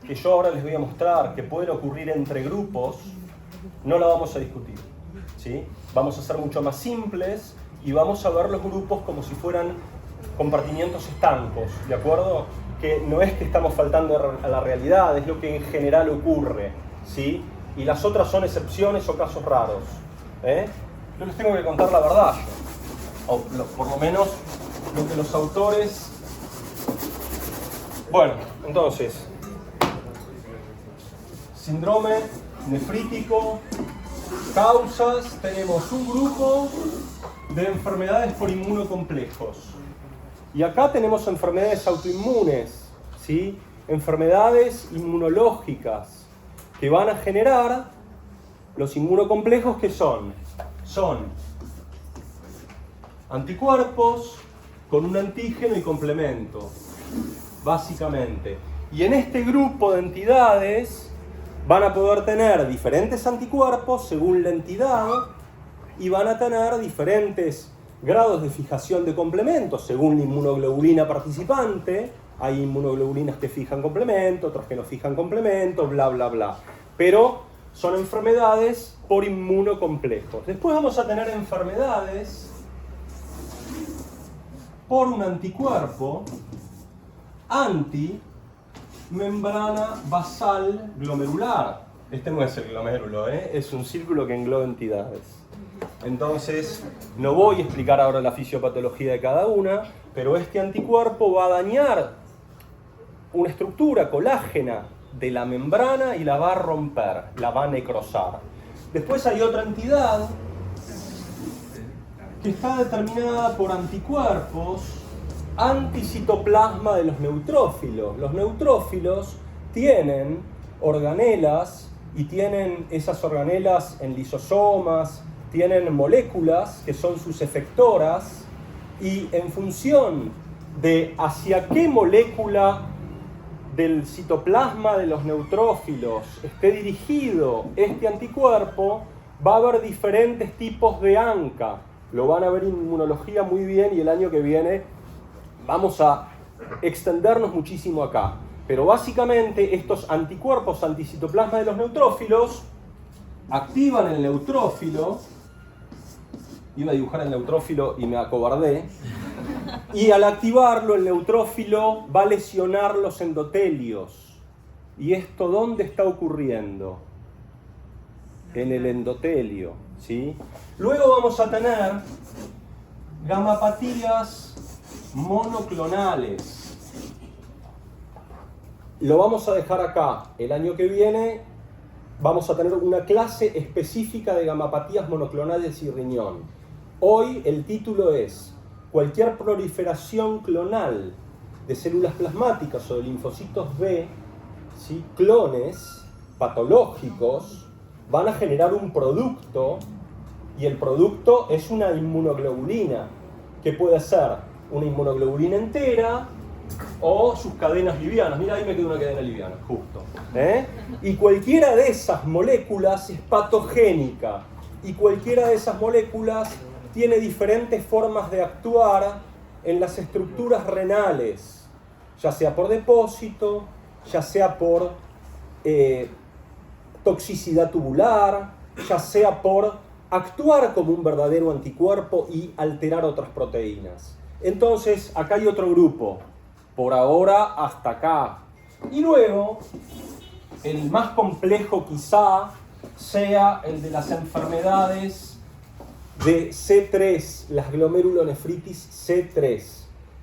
que yo ahora les voy a mostrar que pueden ocurrir entre grupos, no la vamos a discutir, ¿sí? Vamos a ser mucho más simples y vamos a ver los grupos como si fueran compartimientos estancos, ¿de acuerdo? Que no es que estamos faltando a la realidad, es lo que en general ocurre, ¿sí? Y las otras son excepciones o casos raros, Yo les tengo que contar la verdad, o por lo menos lo que los autores... Bueno, entonces, síndrome nefrítico, causas, tenemos un grupo de enfermedades por inmunocomplejos. Y acá tenemos enfermedades autoinmunes, ¿sí? Enfermedades inmunológicas que van a generar los inmunocomplejos, que son anticuerpos con un antígeno y complemento, básicamente. Y en este grupo de entidades van a poder tener diferentes anticuerpos según la entidad y van a tener diferentes grados de fijación de complementos según la inmunoglobulina participante. Hay inmunoglobulinas que fijan complemento, otros que no fijan complemento, bla, bla, bla. Pero son enfermedades por inmunocomplejos. Después vamos a tener enfermedades por un anticuerpo antimembrana basal glomerular. Este no es el glomérulo, es un círculo que engloba entidades. Entonces, no voy a explicar ahora la fisiopatología de cada una, pero este anticuerpo va a dañar una estructura colágena de la membrana y la va a romper, la va a necrosar. Después hay otra entidad que está determinada por anticuerpos anticitoplasma de los neutrófilos. Los neutrófilos tienen organelas y tienen esas organelas en lisosomas, tienen moléculas que son sus efectoras y en función de hacia qué molécula del citoplasma de los neutrófilos esté dirigido este anticuerpo, va a haber diferentes tipos de ANCA. Lo van a ver en inmunología muy bien y el año que viene vamos a extendernos muchísimo acá. Pero básicamente estos anticuerpos anticitoplasma de los neutrófilos activan el neutrófilo. Iba a dibujar el neutrófilo y me acobardé. Y al activarlo, el neutrófilo va a lesionar los endotelios. ¿Y esto dónde está ocurriendo? En el endotelio, ¿sí? Luego vamos a tener gamapatías monoclonales. Lo vamos a dejar acá. El año que viene vamos a tener una clase específica de gamapatías monoclonales y riñón. Hoy el título es cualquier proliferación clonal de células plasmáticas o de linfocitos B, ¿sí? Clones patológicos, van a generar un producto y el producto es una inmunoglobulina, que puede ser una inmunoglobulina entera o sus cadenas livianas. Mira, ahí me quedó una cadena liviana, justo. Y cualquiera de esas moléculas es patogénica y cualquiera de esas moléculas tiene diferentes formas de actuar en las estructuras renales, ya sea por depósito, ya sea por toxicidad tubular, ya sea por actuar como un verdadero anticuerpo y alterar otras proteínas. Entonces, acá hay otro grupo, por ahora hasta acá. Y luego, el más complejo quizá sea el de las enfermedades de C3, las glomerulonefritis C3,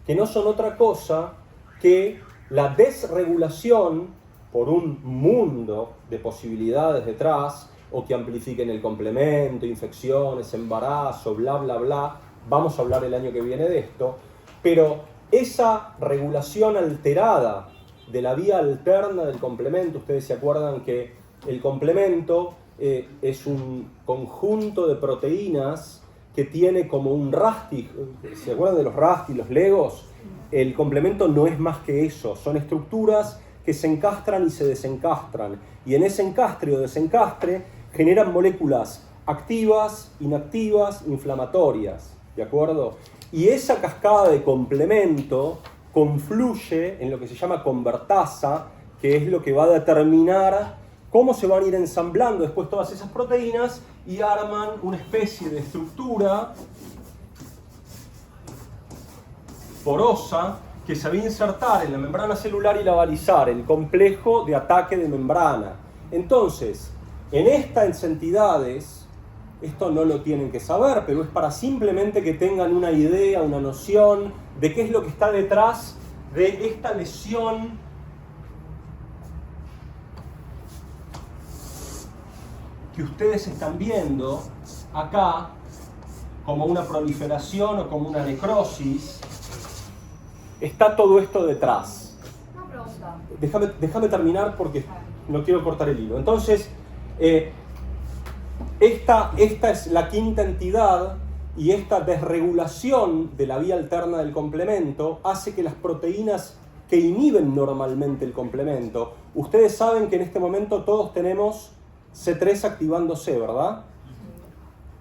que no son otra cosa que la desregulación por un mundo de posibilidades detrás, o que amplifiquen el complemento, infecciones, embarazo, bla, bla, bla. Vamos a hablar el año que viene de esto. Pero esa regulación alterada de la vía alterna del complemento, ustedes se acuerdan que el complemento es un conjunto de proteínas que tiene como un RASTI. ¿Se acuerdan de los RASTI, los Legos? El complemento no es más que eso, son estructuras que se encastran y se desencastran. Y en ese encastre o desencastre generan moléculas activas, inactivas, inflamatorias, ¿de acuerdo? Y esa cascada de complemento confluye en lo que se llama convertasa, que es lo que va a determinar cómo se van a ir ensamblando después todas esas proteínas y arman una especie de estructura porosa que se va a insertar en la membrana celular y la va a alisar, el complejo de ataque de membrana. Entonces, en estas entidades, esto no lo tienen que saber, pero es para simplemente que tengan una idea, una noción de qué es lo que está detrás de esta lesión que ustedes están viendo acá como una proliferación o como una necrosis. Está todo esto detrás. Una pregunta. Déjame terminar porque no quiero cortar el hilo. Entonces, esta es la quinta entidad y esta desregulación de la vía alterna del complemento hace que las proteínas que inhiben normalmente el complemento, ustedes saben que en este momento todos tenemos C3 activándose, ¿verdad?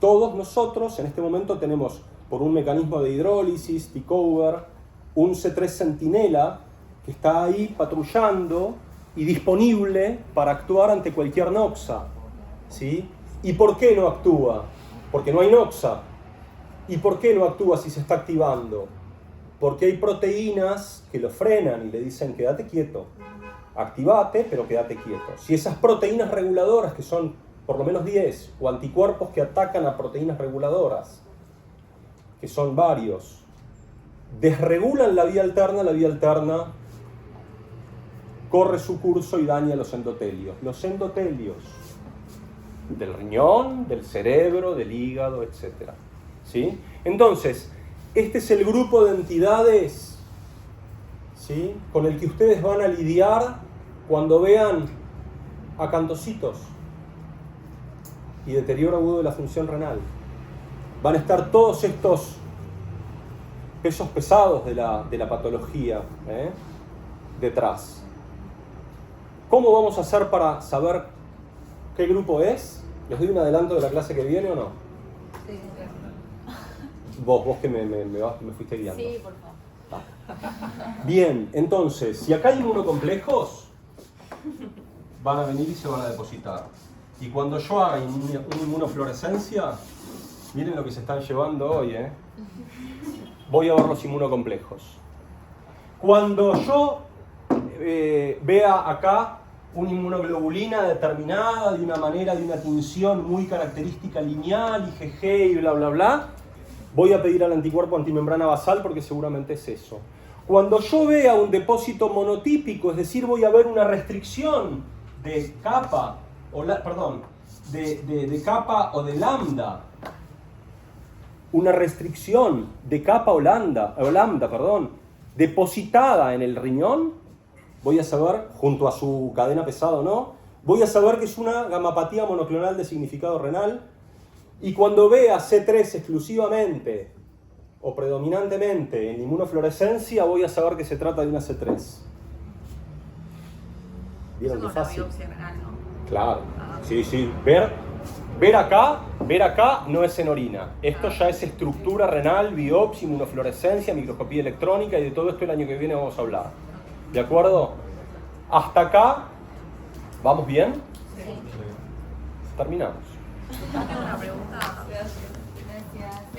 Todos nosotros en este momento tenemos, por un mecanismo de hidrólisis, T-Cover, un C3 centinela que está ahí patrullando y disponible para actuar ante cualquier noxa, ¿sí? ¿Y por qué no actúa? Porque no hay noxa. ¿Y por qué no actúa si se está activando? Porque hay proteínas que lo frenan y le dicen quédate quieto, activate pero quédate quieto. Si esas proteínas reguladoras, que son por lo menos 10, o anticuerpos que atacan a proteínas reguladoras, que son varios, desregulan la vía alterna corre su curso y daña los endotelios. Los endotelios del riñón, del cerebro, del hígado, etc. ¿Sí? Entonces, este es el grupo de entidades, ¿sí?, con el que ustedes van a lidiar cuando vean acantocitos y deterioro agudo de la función renal. Van a estar todos estos pesos pesados de la patología detrás. ¿Cómo vamos a hacer para saber qué grupo es? ¿Les doy un adelanto de la clase que viene o no? Sí. Vos que me fuiste guiando. Sí, por favor. Bien, entonces, si acá hay inmunocomplejos, van a venir y se van a depositar. Y cuando yo haga una inmunofluorescencia, miren lo que se están llevando hoy, voy a ver los inmunocomplejos. Cuando yo vea acá una inmunoglobulina determinada de una manera, de una tinción muy característica lineal, IgG y bla bla bla, voy a pedir al anticuerpo antimembrana basal porque seguramente es eso. Cuando yo vea un depósito monotípico, es decir, voy a ver una restricción de capa, de capa o de lambda, una restricción de capa o lambda, depositada en el riñón, voy a saber, junto a su cadena pesada o no, voy a saber que es una gamapatía monoclonal de significado renal. Y cuando vea C3 exclusivamente o predominantemente en inmunofluorescencia, voy a saber que se trata de una C3. ¿Vieron qué fácil? Claro, sí. Ver acá no es en orina. Esto ya es estructura renal, biopsia, inmunofluorescencia, microscopía electrónica, y de todo esto el año que viene vamos a hablar. ¿De acuerdo? Hasta acá, ¿vamos bien? Sí. Terminamos. Tengo una pregunta.